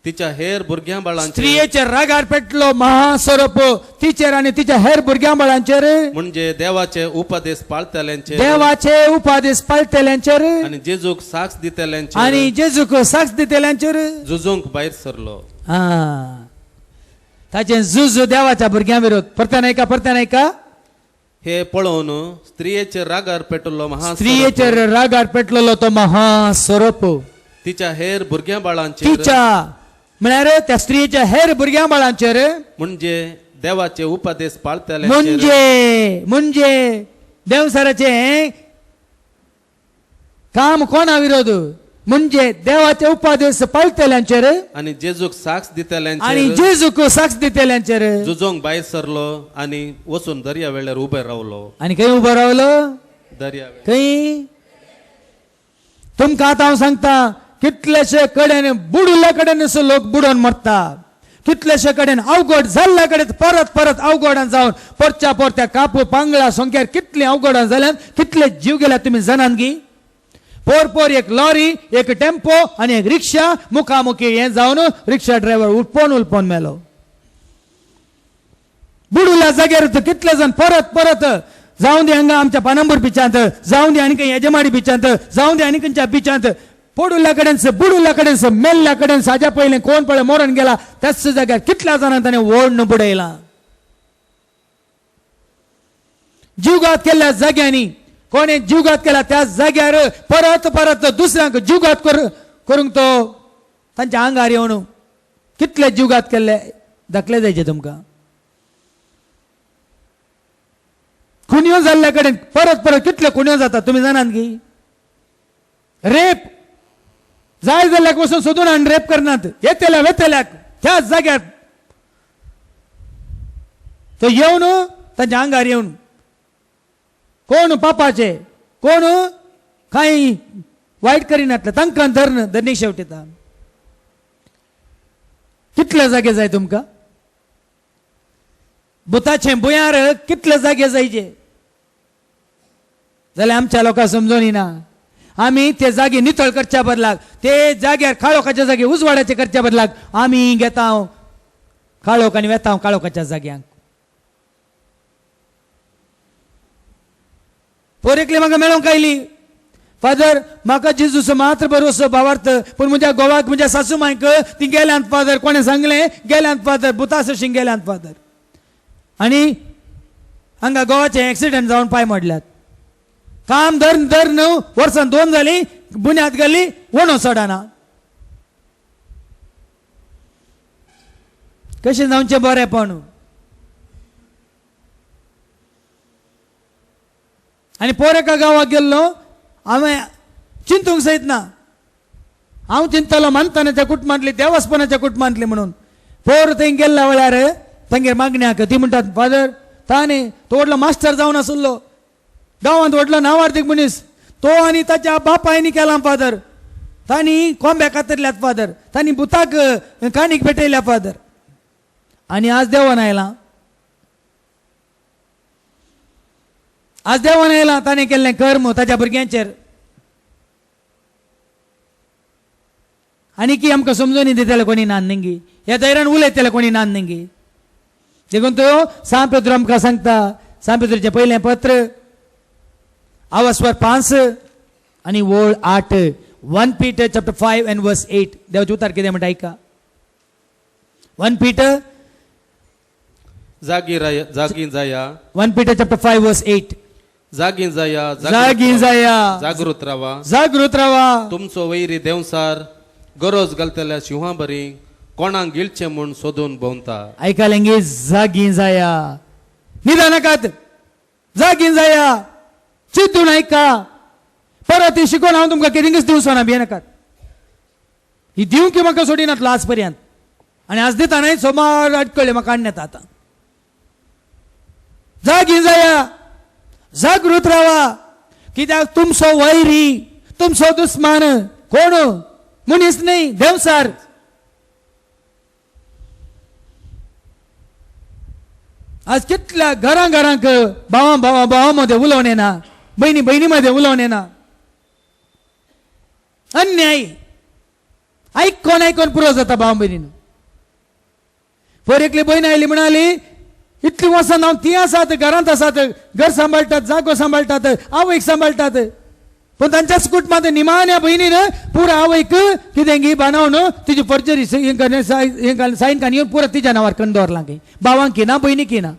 तिच्या हेर भुरग्यां बाळांचेर स्त्रियेच्या रागार पेटलो महासरप तिचेर आणि तिच्या हेर भुरग्यां बाळांचेर म्हणजे देवाचे उपदेश पाळतल्यांचेर देवाचे उपादेश पाळतल्यांचेर आणि जेजूक साक्ष दितल्यांचेर आणि जेजूक साक्ष दितल्यांचेर झुजूंक भायर सरलो. ताचे झुज देवाच्या भुरग्यां विरोध परत्या नाही का हे पळोवन स्त्रियेचेर रागार पेटलो स्त्रियेचेर रागार पेटलेलो तो महास्वरूप तिच्या हेर भुरग्यां बाळांचेर तिच्या म्हळ्यार त्या स्त्रियेच्या हेर भुरग्यां बाळांचेर म्हणजे देवाचे उपदेश पाळतले म्हणजे देवसाराचे काम कोणा विरोध म्हणजे देवाचे उपदेश पाळतल्यांचेर आणि जेजूक साक्ष आणि दितल्यांचेर जेजूक साक्ष दितल्यांचेर जुजोंक भायर सरलो आणि वचून दर्या वेळार उबे रावलो आणि खंय उबो रावलो दर्या खंय तुमकां आतां हांव सांगता कितलेशे कडेन बुडुल्ल्या कडेन लोक बुडोवन मरता कितलेशे कडेन अवघड जाल्ल्या कडेन परत अवघडान जावन परत्या कापू पांगळा सोंक्यार कितली अवघडान जाल्यात कितले जीव गेल्यात तुमी जाणात गी पोर एक लॉरी एक टेम्पो आणि एक रिक्षा मुखामुखी हे जाऊन रिक्षा ड्रायव्हर उलपोन मेलो बुडुल्या जाग्यार कितले जण परत जाऊन दे हांगा आमच्या पानंबूर बिचांत जाऊन दे आनी येजमाडी बिचांत जाऊन दे आनी खंयच्या बिचांत बुडुल्या कडेन मेल्ल्या कडेन साज्या पयलें कोण पळय मरण गेला त्याच जाग्यार कितल्या जाणांक ताणें ओढण बुडयला जीवघात केल्ल्या जाग्यांनी कोणी जीवघात केला त्या जाग्यार परत दुसऱ्यांक जीवघात करूंक तो तांच्या आंगार येवन कितले जीवघात केल्ले दाखले जायचे तुमकां खुन्यो जाल्ल्या कडेन परत कितले खुन्यो जातात तुमी जाणात की रेप जाय जाल्ल्याक वचून सोदून आनी रेप करनात वेतेल्याक त्याच जाग्यार तो येवन तांच्या आंगार येवन कोण पापाचे कोण काही वाईट करिनातले तांकां धरणी शेवटीता कितले जागे जाय तुमकां भुताचे बुयार कितले जागे जायचे जाल्यार आमच्या लोकांक समजून येना आमी ते जागे नितळ करच्या बदलाक ते जाग्यार काळोखाच्या जागे उजवाडाचे करच्या बदलाक आमी घेता काळोख आनी वेता काळोखाच्या जाग्यांक पोरेकले म्हाका मेळोंक आयली फादर म्हाका जेजूचो मात्र भरोसो भावार्थ पूण म्हज्या घोवाक म्हज्या सासूमांयक ती गेल्यांत फादर कोणें सांगलें गेल्यांत फादर भुता सशीं गेल्यांत फादर आनी हांगा गोवाचे एक्सिडेंट जावन पांय मोडल्यात काम धर 9 वर्सां 2 जाली बुन्याद गेली वणो चडना कशें जावचें बरेंपण आनी पोर एका गांवाक गेल्लो हांवें चिंतूंक सयत ना हांव चिंतलो मानतानाच्या कुटुंबांतली देवास्पनाच्या कुटुंबांतली म्हणून पोर थंय गेल्ल्या वेळार तांगेर मागण्याक ती म्हणटात फादर ताणें तो व्हडलो मास्टर जावन आसलो गांवांत व्हडलो नांवार्थीक मनीस तो आनी ताच्या बापायनी केला फादर तांणी कोंब्या कातरल्यात फादर तांणी भुताक काणीक पेटयल्या फादर आनी आज देवान आयला ताणें केल्लें कर्म ताच्या भुरग्यांचेर आनी की आमकां समजून दितले कोणी नान्नेंगी ह्या धैर्यान उलयतले कोणी नान्नेंगी देखून तो सांत पेद्रू आमकां सांगता सांत पेद्रूचें पयलें पत्र आवास्वर 5 आनी वोळ 8 1 Peter chapter 5 and verse 8 देवाचें उतार कितें म्हणटा आयका 1 Peter जागी जाया 1 Peter chapter 5 verse 8 जागी जाया जागृत रावा तुमचो वैरी देवसार गरज घालतल्या शिवां बरी कोणाक गिळचें म्हूण सोदून भोंवता आयकलेंगे जागी जाया निदानाकात जागी जाया चिंतून आयका परत ही शिकोवन हांव तुमकां केदिंगच दिवचो ना भियेनाकात ही दिवंक म्हाका सोडिनातलो आज पर्यंत आनी आज दिता न्हय सोमार अडकळ्ळे म्हाका हाडून येता आतां जागी जाया जागृत रावा कित्याक तुमचो वैरी तुमचो दुस्मान कोण मनीस न्हय देवसार आज कितल्या घरांक भावा मध्ये उलोवन येना बहिणी मध्ये उलोवन येना अन्याय आयकोन पुरो जाता भाव बहिणीन पोरेकली बहीण आयली म्हणाली इतली वर्सां हांव ती आसात घरांत आसात घर सांबाळटात जागो सांबाळटात आवयक सांबाळटात पण तांच्याच कुटुंबात निमाण्या बहिणीनं पुरा आवयक कितें बांदवन तिची फर्जरी सायन कान येवन पुरा तिच्या नांवार करून दवरलां की भावांक की ना बहिणी की ना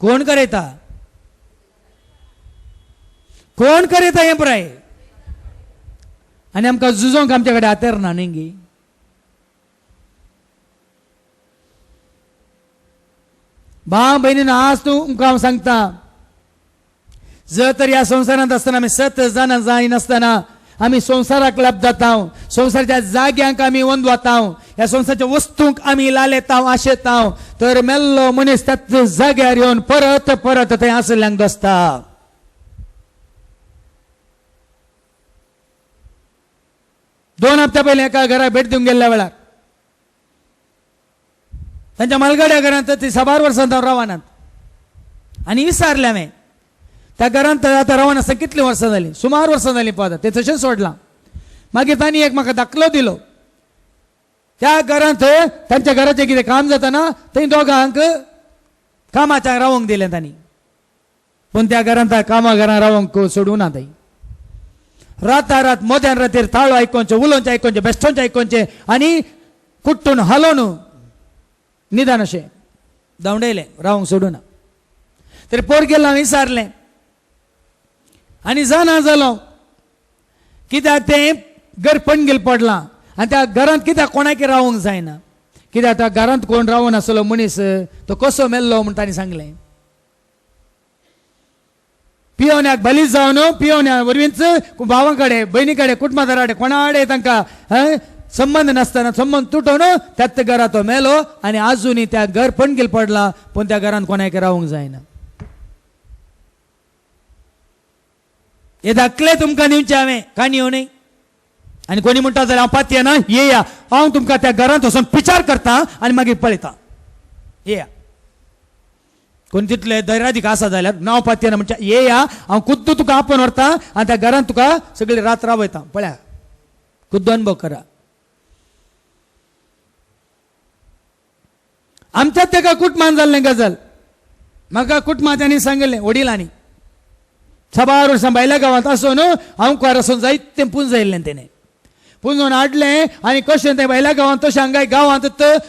कोण करयता हें पळय आनी आमकां झुजोंक आमचे कडेन आतेर ना न्ही भाव भयणीन आज तुमकां हांव सांगता जर तर ह्या संवसारांत आसतना आमी 7 जाणां जायनासतना आमी संवसाराक लाभ जाता संवसाराच्या जाग्यांक आमी वंद वता ह्या संवसाराच्या वस्तूंक आमी लालेता आशेता तर मेल्लो मनीस त्याच जाग्यार येवन परत परत थंय आसल्यांक दसता दोन हप्त्या पयलीं एका घराक भेट दिवंक गेल्ल्या वेळार तांच्या मालगाड्या घरांत ती 6 वर्सां जावन रावनात आनी विचारलें हांवें त्या घरांत आतां रावन आसता कितलीं वर्सां जालीं सुमार वर्सां जालीं पावता तें तशें सोडलां मागीर तांणी एक म्हाका दाखलो दिलो त्या घरांत तांच्या घराचें कितें काम जाताना थंय दोगांक कामाच्या रावंक दिलें तांणी पूण त्या घरांत कामा घरां रावंक सोडूं ना थंय रात मोद्यान रातीर ताळो आयकोनचे उलोवचें आयकोनचें बेश्टोवचें आयकोनचें आनी कुट्टून हालोवन निदान अशें धांवडयलें रावंक सोडूना तरी पोर गेलो हांवें विचारलें आनी जाणा जालो कित्याक तें घर पणगेल पडलां आनी त्या घरांत कित्याक कोणाक रावंक जायना कित्याक त्या घरांत कोण रावून आसलो मनीस तो कसो मेल्लो म्हूण तांणी सांगलें पियोन्याक बलीच जावन पियोन्या वरवींच भावां कडेन भयणी कडेन कुटुंबादारा कडेन कोणा कडेन तांकां संबंध नासतना संबंध तुटोवन त्याच घरा तो मेलो आनी आजुनी त्या घर पणगेल पडला पूण त्या घरांत कोणाक रावंक जायना हे दाखले तुमकां दिवचे हांवें काणी न्ही आनी कोणी म्हणटा जाल्यार हांव पातये ना येया हांव तुमकां त्या घरांत वचून विचार करता आनी मागीर पळयता येया कोण तितले धैर्यादीक आसा जाल्यार नांव पातये ना म्हणचे येया हांव खुद्द तुका आपोवन व्हरता आनी त्या घरांत तुका सगळी रात रावयता पळया खुद्द अनुभव करा आमच्यात तेका कुटुंबान जाल्लें गजाल म्हाका कुटुंबाच्यांनी सांगलें वडिलांनी 6 वर्सां भायल्या गांवांत आसून हांव कोयर आसून जायतें पुंज जायल्लें तेणें पुंजोवन हाडलें आनी कशें तें भायल्या गांवांत तशें हांगाय गांवांत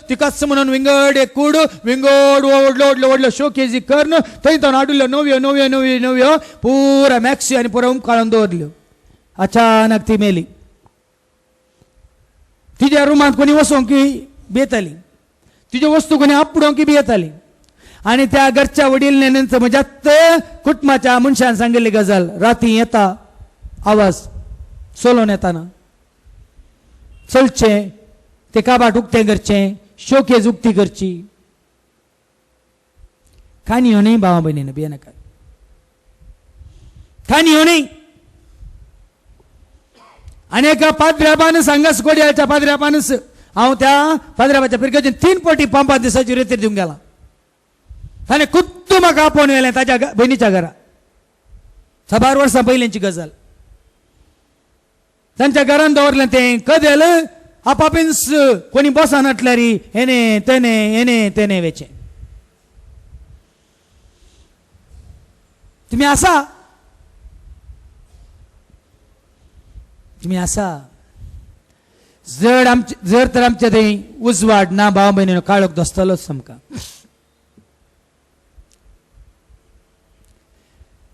ती कस म्हणून विंगड एक कूड विंगड व्हडलो शो केजी करून थंय तो हाडिल्ल्यो नव्यो पुरा मॅक्सी आनी पुरा काळून दवरल्यो अचानक ती मेली तिच्या रुमांत कोणी वसोंक बेताली तिच्यो वस्तू कोणी आपडोंक बी येताली आनी त्या घरच्या वडील म्हज्यात कुटुंबाच्या मनशान सांगिल्ली गजाल राती येता आवाज सोलोन येताना चलचें ते काबाट उक्तें करचें शोकेज उक्ती करची काणी ह्यो न्ही भावा भयणीन भियेनाका काणी ह्यो न्ही आनी एका पाद्र्याबानस हांगास कोडयाच्या पाद्र्याबानस हांव त्या पाद्र्याबाच्या पिरकेच्यान 3 फावटी 5 दिसाची रेतीर दिवंक गेला ताणें खुद्द म्हाका आपोवन व्हेलें ताच्या भयणीच्या घरा 6 वर्सां पयलींची गजाल तांच्या घरान दवरलें तें कदेल आपापीन्स कोणी बसान हाडल्यार हेने तेने वेचें तुमी आसा जर तर आमचे थंय उजवाड ना भाव भयणीनो काळोख दसतलोच आमकां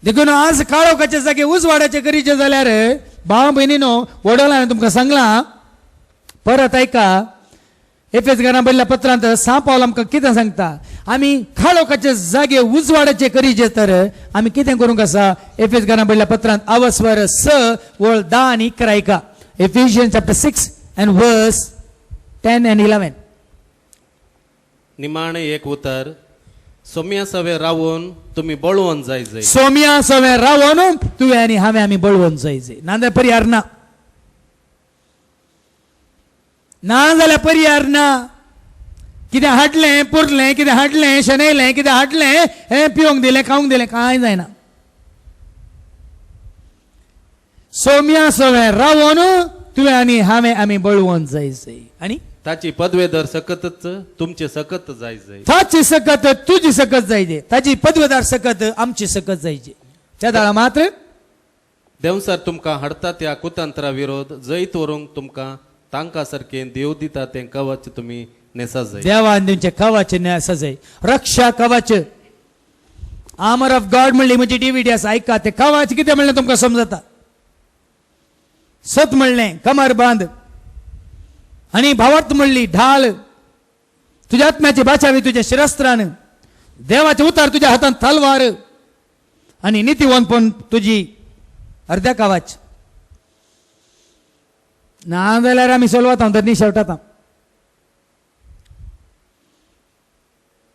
देखून आज काळोखाचे जागे उजवाडाचे करीचे जाल्यार भाव भयणीनो वडोलांनी तुमकां सांगलां परत ऐका एफेस घरां बरयल्ल्या पत्रांत 6 पावल आमकां कितें सांगता आमी काळोखाचे जागे उजवाडाचे करीचे तर आमी कितें करूंक आसा एफेस घरां बरयल्ल्या पत्रांत अवस्वर 6 वळ 10 आनी 11 ऐका Ephesians chapter 6 and verse 10 and 11 निमाणे एक उतर सोम्या सवे रावून तुम्ही बळवून जायचे सोम्या सवे रावून तुवें आनी हांवें आमी बळवून जायचे नाजाल्यार पर्यार ना जाल्यार पर्यार ना कितें हाडलें पुरलें कितें हाडलें शेणयलें कितें हाडलें हें पिवंक दिलें खावंक दिलें कांय जायना सोम्या सवे रावून तुवें आनी हांवें आमी बळवून जायचे आनी ताची पदवेदार सकतच तुमचे सकत जायचे ताची सकत तुजी सकत जायचे ताची पदवेदार सकत आमची सकत जायचे त्या दाळा मात्र देवसार तुमकां हाडता त्या कुतंत्रा विरोध जैत व्हरूंक तुमकां तांकां सारकें देव दिता तें कवच तुमी नेसा जाय. देवान दिवचे कवच सजय रक्षा कवच आमर ऑफ गॉड म्हणली म्हणजे डीव्हीडी आसा ऐका ते कवच कितें म्हणलें तुमकां समजता. सत म्हणलें कमर बांद आणि भावार्थ म्हणली ढाल तुझ्या आत्म्याची बाचावी तुझ्या शिरस्त्रान देवाचे उतार तुझ्या हातान तलवार आणि नीतिवंतपण तुझी अर्ध्या कवच ना जाल्यार आमी सोलवता धरणी शेवटाता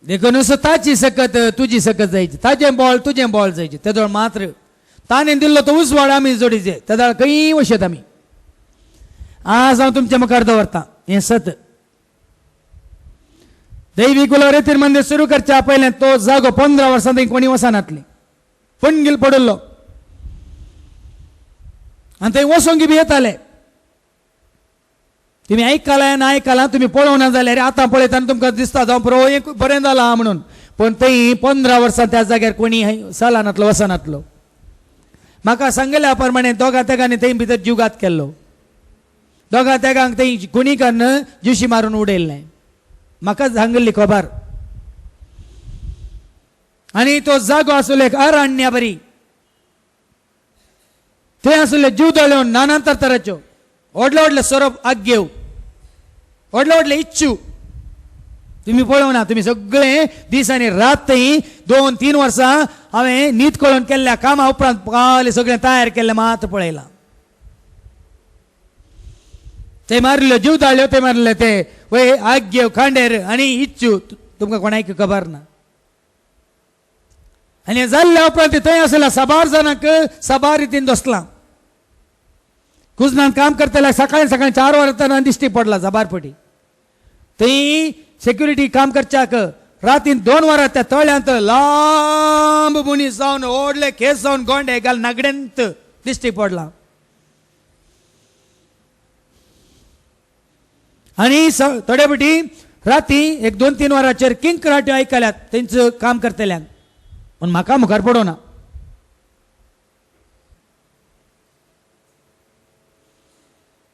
देखून ताची सकत तुझी सकत जायची ताजें बॉल तुझें बॉल जायचे तेदोळ मात्र ताणें दिल्लो तो उसवाड आमी जोडीचे तेदोळ खंय वशेत आमी आज हांव तुमच्या मुखार दवरता हें सत. दैवी कुलो रेतीर मंदिर सुरू करच्या पयलें तो जागो 15 वर्सां थंय कोणी वचनातली पणगील पडुल्लो आनी थंय वसोंक बी येताले. तुम्ही ऐकला ना ऐकला तुम्ही पळोवना जाल्यार आतां पळयतना तुमकां दिसता जावं पुरो एक बरें जालां म्हणून पण थंय 15 वर्सां त्या जाग्यार कोणी चलनातलो वचनातलो. म्हाका सांगल्या प्रमाणे दोगा तेगांनी थंय भितर जीवघात केल्लो दोगा तेगांक थंय कुणीकन जुशी मारून उडयल्लें म्हाका सांगल्ली खबर. आनी तो जागो आसलो एक अरण्य बरी थंय आसले जीव दळ्यो नाना तराच्यो व्हडले व्हडले सोरोप आग्यो व्हडले व्हडले इच्छू तुम्ही पळोवना तुम्ही सगळे दीस आनी रात थंय 2-3 वर्सां हांवें न्हीद कळोवन केल्ल्या कामा उपरांत पावले सगळें तयार केल्लें मात पळयलां. ते मारल्यो जीव दाळ्यो ते मारले ते वय आग्यो खांडेर आनी इच्छू तुमकां कोणाक खबर ना. आनी जाल्ल्या उपरांत थंय आसल्या साबार जाणांक साबार रितीन दोसलां कुजनान काम करतल्या सकाळी 4 वरांतना दिश्टी पडला जाबारपटी थंय सेक्युरिटी काम करच्याक रातीन 2 वरां त्या तळ्यांत लांब मुनीस जावन व्हडले केस जावन गोंडे घाल नागड्यांत दिश्टी पडला. आनी थोडेपटी राती एक 2-3 वरांचेर किंग कराटे आयकल्यात तेंचं काम करतल्यांक पण म्हाका मुखार पडोना.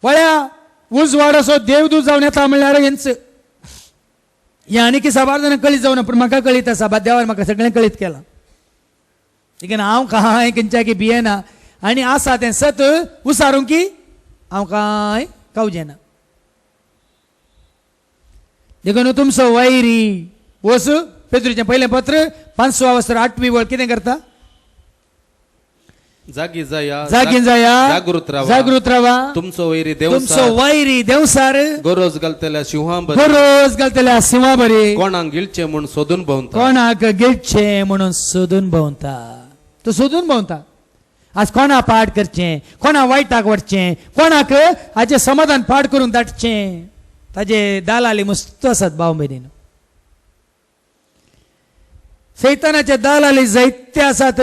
पळया उजवाड असो देवदूत जावन येता म्हणल्यार हेंच हे आनी साबार जाणां कळीत जावना पूण म्हाका कळीत आसा देवान म्हाका सगळें कळीत केलां. देखीन हांव कांय खंयच्या की भियेना आनी आसा तें सत उसारूंक की हांव कांय कावजेना. देखून तुमचो वैरी वस पेद्रूचें पयलें पत्र 5 वस्त्र 8वी वळ कितें करता जागी जाया जागृत रावा तुमचो वैरी देवसार गरज घालतल्या सिंहा बरी कोणाक गिळचे म्हणून सोदून भोंवता तो सोदून भोंवता. आज कोणा पाड करचें कोणा वायटाक वरचें कोणाक हाचें समाधान पाड करून धाडचें ताजे दालाली मस्त आसात भाव भयणीनो. सैतानाचे दालाली जायते आसात.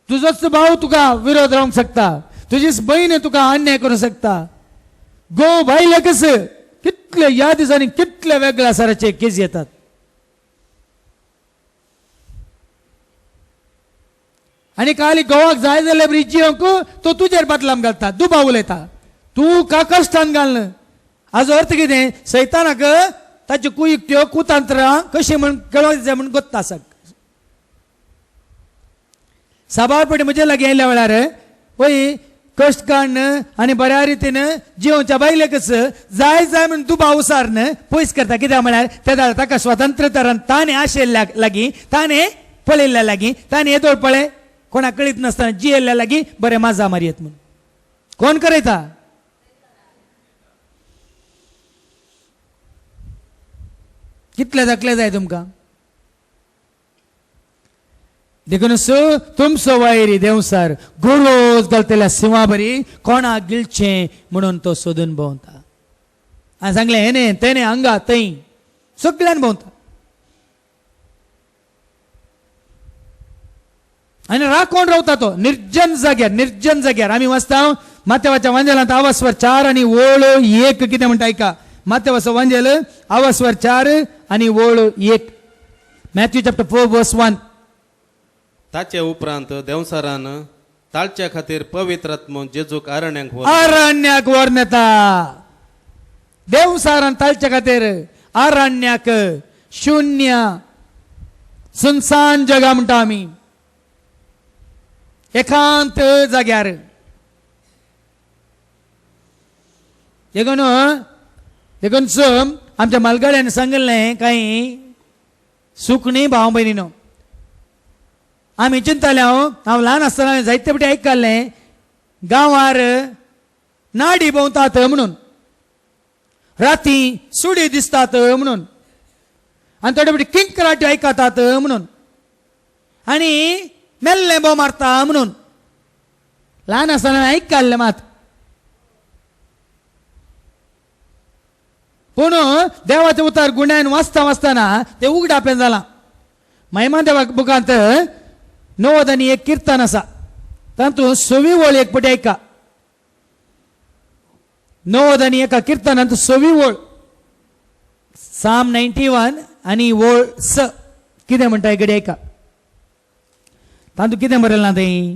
तुजोच भाव तुका विरोध रावंक शकता तुजीच बहीण तुका अन्याय करूंक शकता. गो भायले कस कितले ह्या दिसांनी कितले वेगळ्या सराचे केस येतात. आनी काली गोवाक जाय जाल्यार रिजियोंक तो तुजेर बदलाम घालता दुबाव उलयता तू का कश्टान घालना. हाजो अर्थ कितें सैतानाक ताच्यो कुयुक्त्यो कुतंत्रां कशी म्हण कळोवंक जाय म्हण गोत्ता आसा. साबारपटी म्हजे लागीं येयल्या वेळार वय कश्ट काडन आनी बऱ्या रितीन जिवोवच्या बायले कस जाय जाय म्हण दुबाव उसारन पयस करता. कित्याक म्हळ्यार त्या ताका स्वतंत्रतान ताणें आशिल्ल्या लागीं ताणें पळयल्ल्या लागीं ताणें येदोळ पळय कोणाक कळीत नासतना जियेल्ल्या लागीं बरें माजा मारयेत म्हूण कोण करयता. कितले धाकले जाय तुमकां. देखून तुमचो वैरी देवसार गरज घालतल्या सिंहा बरी कोणाक गिळचें म्हणून तो सोदून भोंवता. हांवें सांगलें हेने तेने हांगा थंय सगळ्यान भोंवता. आनी राखोन रावता तो निर्जन जाग्यार आमी वाचता मातेवाच्या वांजेलांत आवस्वर 4 आनी वळ 1 कितें म्हणटा ऐका. मातेवाचो वांजेल आवस्वर 4 आनी वळ 1 मॅथ्यू चॅप्टर 4 वर्स 1. ताचे उपरांत देवसारान ताळच्या खातीर पवित्र आत्मो जेजूक आरण्यांक अरण्याक वर्णता देवसारान ताळच्या खातीर अरण्याक शून्य सुनसान जगा म्हणटा आमी एकांत जाग्यार देखून आमच्या मालगाड्यान सांगलें काही सुकणी भाव भयणीनो आमी चिंतले हांव ल्हान आसतना जायते फावटी आयकल्लें गांवार नाडी भोंवतात म्हणून राती सुडी दिसतात म्हणून आनी थोडे फावटी किंकराट्यो आयकतात म्हणून आनी मेल्ले भोव मारता म्हणून ल्हान आसतना आयकल्लें मात पूण देवाचें उतार गुण्यान वाचतना ते उगडापें जालां महिमा देवा बुकांत 91 कीर्तन आसा तातूंत 6वी ओळ एक पटी आयका 91 कीर्तनांत 6वी ओळ साम 91 आनी ओळ 6 कितें म्हणटा घडी आयका तातूंत कितें बरयलां थंय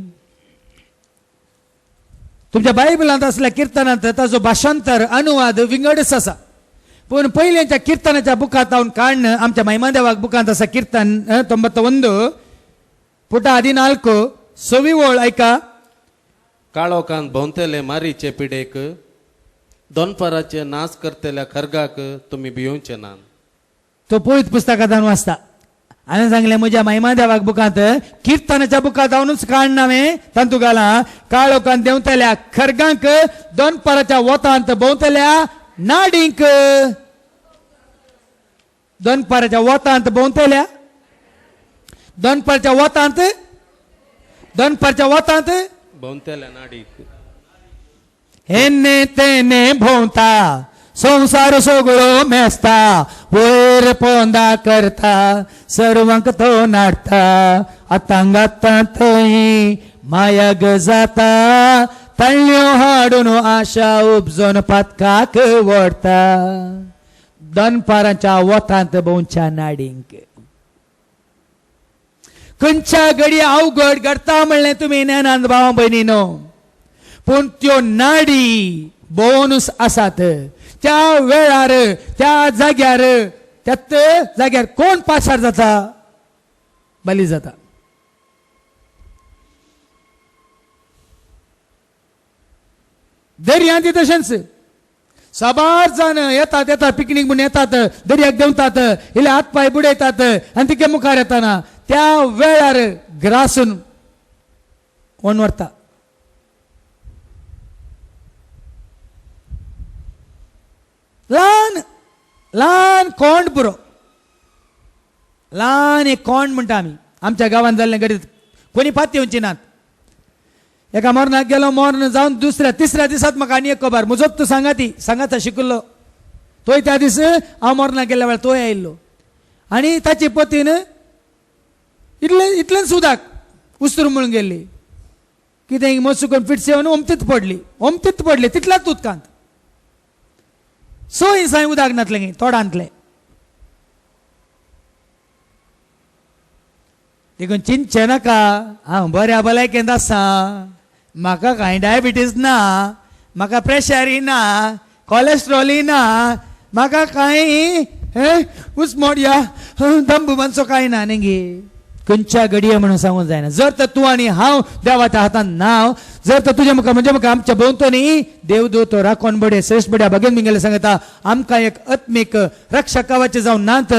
तुमच्या बायबलांत असल्या कीर्तनांत ताचो भाशांतर अनुवाद विंगडच आसा पूण पयलींच्या कीर्तनाच्या बुकांत हांव काडन आमच्या महिमा देवाक बुकांत आसा कीर्तन 91 पुटा 14 6वी ओळ आयका काळोखांत भोंवतेले मारीचे पिडेक दोनपराचे नाश करतेल्या खरगाक तुमी भिवचे नात तो पळयत पुस्तकांत वाचता हांवें सांगलें म्हज्या महिमा देवाक बुकांत कीर्तनाच्या बुकांत हांवूच काडना हांवें तातूंत घालां काळोखांत देंवतेल्या खरगांक दोनपराच्या वोतांत भोंवतेल्या नाडींक दोनपराच्या वोतांत भोंवतेल्या दोनपराच्या वोतांत भोंवतेल्या नाडीक हेने तेने भोंवता संसार सगळो मेस्ता वयर पोंदा करता सर्वांक तो नाडटा आतांगात थंय मायाग जाता तळ्यो हाडून आशा उपजोन पातकाक वडता दनपाराच्या वोतांत भोंवच्या नाडींक खंयच्या घडी अवघड घडता म्हणलें तुमी ज्ञानांत भाव भयणीनो पूण त्यो नाडी बोनस आसात त्या वेळार त्या जाग्यार कोण पाशार जाता बली जाता दर्यांत तशेंच साबार जाण येतात पिकनीक म्हणून येतात दर्याक देंवतात इल्ले हात पाय बुडयतात आनी तिके मुखार येताना त्या वेळार ग्रासून कोण व्हरता ल्हान ल्हान कोंड पुरो ल्हान एक कोंड म्हणटा आमी आमच्या गांवांत जाल्ले घडीत कोणी पाती येवची नात एका मरणाक गेलो मरण जावन दुसऱ्या तिसऱ्या दिसात म्हाका आनी एक खबर म्हजोच तूं सांगाता शिकलो तोय त्या दीस हांव मरणाक गेल्या वेळार तोय आयिल्लो आनी ताची पतीन इतलेंच उदक उस्तूर म्हणून गेल्ली कितें मसून फिट्स येवन ओमतीत पडली तितल्याच उदकांत सो हिंसाय उदक नातलें तोडांतलें देखून चिंतचे नाका हांव बऱ्या भलायकेंत आसा म्हाका कांय डायबिटीज ना म्हाका प्रेशरय ना कोलेस्ट्रॉलय ना म्हाका कांय उस्मोड या दंब मातसो कांय ना न्ही खंयच्या घडये म्हणून सांगूंक जायना जर तर तूं आनी हांव देवाच्या हातांत नाव जर तर तुजे मुखार म्हणजे म्हाका आमच्या भोंवतणी देवदूत राखण बडे श्रेष्ठ बड्या भगेन मिंगेले सांगता आमकां एक आत्मीक रक्षकावाचे जावन नात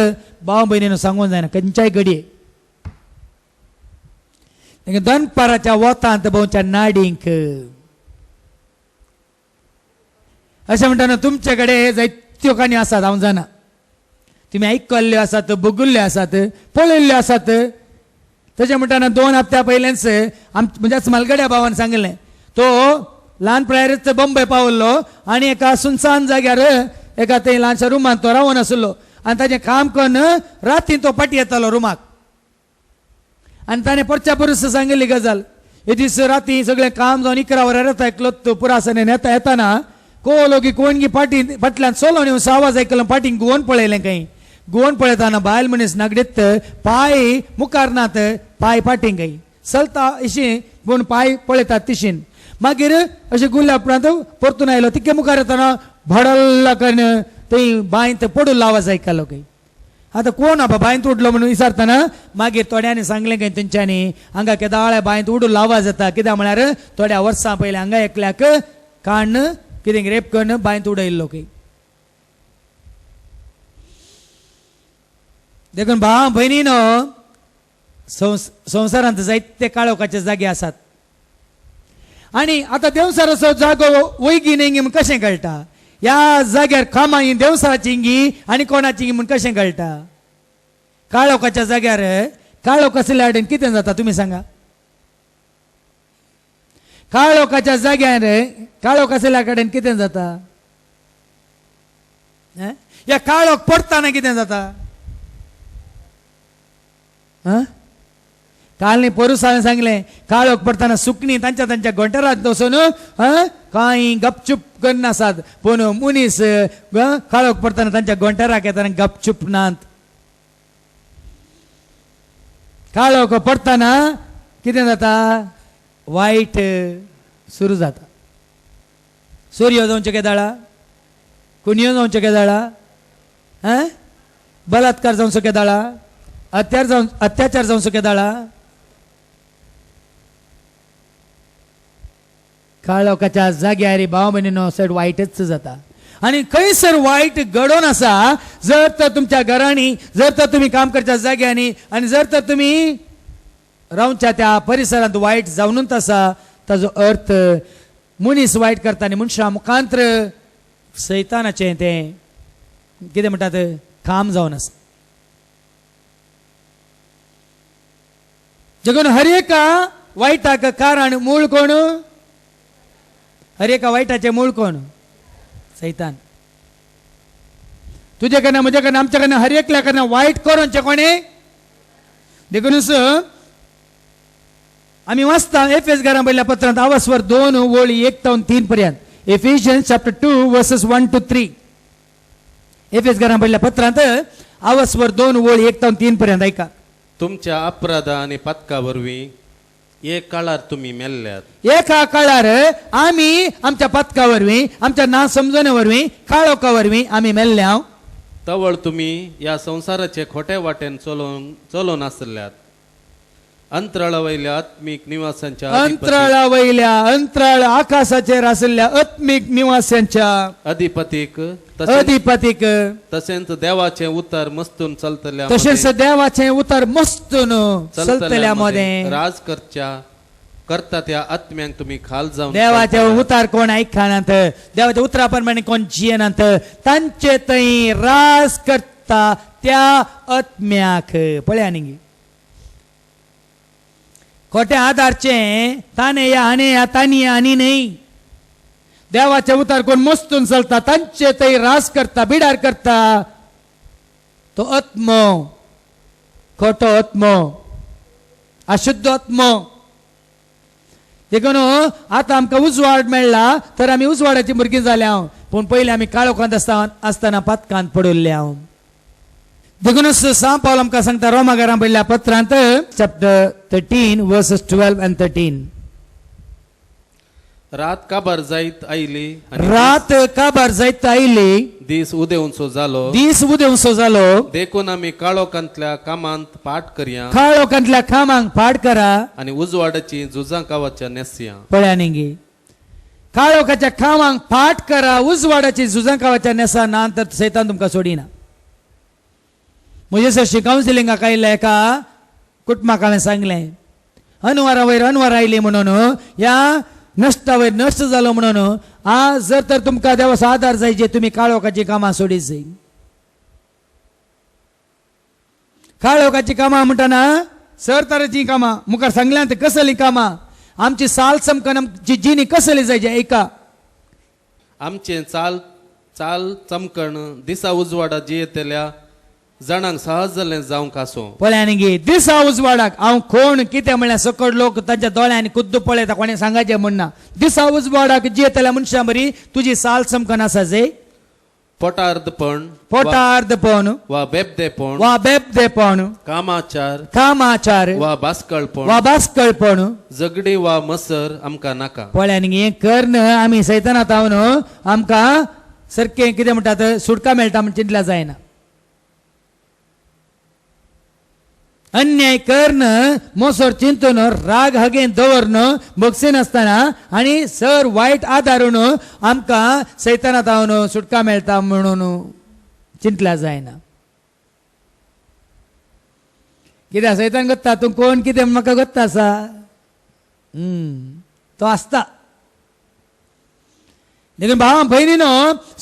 भाव भयणीनो सांगूंक जायना खंयच्याय घडये दनपाराच्या वोतांत भोंवच्या नाडींक अशें म्हणटाना तुमचे कडेन जायत्यो काणी आसात हांव जाणा तुमी आयकल्ल्यो आसात बगुल्ल्यो आसात पळयल्ल्यो आसात तशें म्हणटाना 2 हप्त्या पयलेंच म्हणजे स्मालगड्या भावान सांगलें तो ल्हानपणारच बॉम्बे पावल्लो आनी एका सुनसान जाग्यार एका थंय ल्हानशा रुमांत तो रावून आसलो आनी ताचें काम करून राती तो पाटी येतालो रुमाक आनी ताणें परच्या परस सांगिल्ली गजाल हे दीस राती सगळें काम जावन 11 वरां येता एकलो पुरासने येताना कोलोगी कोणगी पाटी फाटल्यान सोलोन येवन आवाज आयकलो पाटींक गुवोन पळयलें खंय गुवोन पळयताना बायल मनीस नागडीत पाय मुखार नात पाय पाटींक खंय चलता अशी म्हूण पांय पळयतात तिशीन मागीर अशें गुलाबरांत परतून आयलो तिके मुखार येताना भडल्ला करून थंय बांयत पडून आवाज आयकलो खंय आतां कोण आबा बांयत उडलो म्हणून विचारतना मागीर थोड्यांनी सांगलें खंय तेंच्यांनी हांगा केदाळ्या बांयत उडून आवाज येता कित्याक म्हळ्यार थोड्या वर्सां पयलीं हांगा एकल्याक काण कितें रेप करून बांयत उडयल्लो खंय देखून भाव भयणीनो संवसारांत जायते काळोखाचे जागे आसात आनी आतां देवसाराचो जागो वैगी नेंगी म्हूण कशें कळटा ह्या जाग्यार कामां ही देवसाराची हिंगी आनी कोणाची हिंगी म्हूण कशें कळटा काळोखाच्या जाग्यार काळोख असल्या कडेन कितें जाता तुमी सांगा काळोखाच्या जाग्यार काळोख असल्या कडेन कितें जाता ह्या काळोख पडटाना कितें जाता काल न्ही परूस हांवें सांगलें काळोख पडटाना सुकणीं तांच्या गोंठरांत वचून कांय गपचूप करनासात पूण मनीस काळोख पडटाना तांच्या गोंठराक येताना गपचूप नात काळोख पडटाना कितें जाता वायट सुरू जाता सूर्य जावंचे केदाळा कुणयो जावंचे केदाळा बलात्कार जावंचो केदाळा अत्याचार जावंचो केदाळा काळोखाच्या जाग्यार भाव भयणीनो सड वायटच जाता आनी खंयसर वायट घडोवन आसा जर तर तुमच्या घरांनी जर तर तुमी काम करच्या जाग्यांनी आनी जर तर तुमी रावच्या त्या परिसरांत वायट जावनूच आसा ताजो अर्थ मनीस वायट करता आनी मनशां मुखांत्र सैतानाचें तें कितें म्हणटात काम जावन आसा जगून हर एका वायटाक कारण मूळ कोण हर एका वायटाचे मूळ कोण सैतान तुझे कन्या म्हजे कन्या आमच्या कन्या हर एकल्या कन्या वायट करूनचे कोणे देखूनच आम्ही वाचता एफेस घरां पहिल्या पत्रांत आवाजवर 2 ओळी 1 ते 3 पर्यंत एफिशियन्स चॅप्टर 2 वर्सेस 1 to 3 एफेस घरां पहिल्या पत्रांत आवाजवर 2 ओळी 1 ते 3 पर्यंत ऐका तुमच्या अपराधा आणि पथका वरवीं एक काळार तुम्ही मेल्ल्यात एका काळार आम्ही आमच्या पथका वरवीं आमच्या ना समजणे वरवीं काळोखा वरवीं आम्ही मेल्ल्या तवळ तुम्ही या संसाराचे खोटे वाटेन चलोवन आसल्यात अंतराळा आत्मीक निवासांच्या अंतराळ आकाशाचेर आसल्या आत्मीक निवासांच्या अधिपतीक तशेंच देवाचे उतर मस्तून चलतल्या तशेंच देवाचे उतर मस्तून चलतल्या मध्ये राज करता त्या आत्म्यांक तुम्ही खाल जावन देवाचे उतार कोण ऐकनात देवाच्या उतरा प्रमाणे कोण जियेनात तांचे थंय राज करता त्या आत्म्याक पळया न्ही खोटे आधारचे ताने या आने या तानी या आनी नाही देवाचे उतार कोण मस्तून चलता तांचे थंय राज करता बिडार करता तो आत्मो खोटो आत्मो अशुद्ध आत्मो देखून आता आमकां उजवाड मेळ्ळा तर आमी उजवाडाची भुरगीं जाल्या पूण पयलीं आमी काळोखांत आसतना पातकांत पडुल्ल्या देखूनच सांग पावल आमकां सांगता रोमाकारां पयल्या पत्रांत चॅप्टर 13 वर्सेस 12 and 13 रात काबार जायत आयली दीस उदेवंचो जालो देखून आमी काळोखांतल्या कामांत पाठ करा आनी उजवाडाची झुजां कावाच्या नेस्या पळया न्ही काळोखाच्या कामांक पाठ करा उजवाडाची झुजां कावाच्या नेसा ना तर सैतान तुमकां सोडिना म्हजे कावन्सिलिंगाक आयिल्ल्या एका कुटुंबाक हांवें सांगलें अनवरा वयर अनवर आयली म्हणून ह्या नश्टा वयर नश्ट जालो म्हणून आज जर तर तुमकां देवाचो आदार जाय जे तुमी काळोखाची कामां सोडीत जाय काळोखाची कामां म्हणटना सर तरेची कामां मुखार सांगल्यां ते कसली कामां आमची साल चमकन आमची जिणी कसली जाय जे ऐका आमचे चाल चमकण दिसा उजवाडा जियेतल्या जाणांक सहज जालें जावंक आसूं पळया न्ही दिसा उजवाडाक हांव कोण कितें म्हणल्यार सकड लोक तांच्या दोळ्यांनी कुद्द पळयता कोणें सांगायचें म्हणना दिसा उजवाडाक जियेतल्या मनशां बरी तुजी साल चमकन आसा जे पोटार्दपण पोटार्दपण वा बेबदेपण वा बेबदेपण कामाचार कामाचार वा बासकळपण वा बासकळपण झगडी वा मसर आमकां नाका. पळ्यान हें करन आमी सैतानात हांव न्हू आमकां सारकें कितें म्हणटात सुटका मेळटा म्हण चिंतल्या जायना. अन्याय करन मोसोर चिंतून राग हगेन दवरन बगसे नासतना आनी सर वायट आदारून आमकां सैतानात हांव न्हू सुटका मेळटा म्हणून चिंतल्या जायना. कित्याक सैतान करता तूं कोण कितें म्हाका करता आसा तो आसता. देखून भावां भयणीनो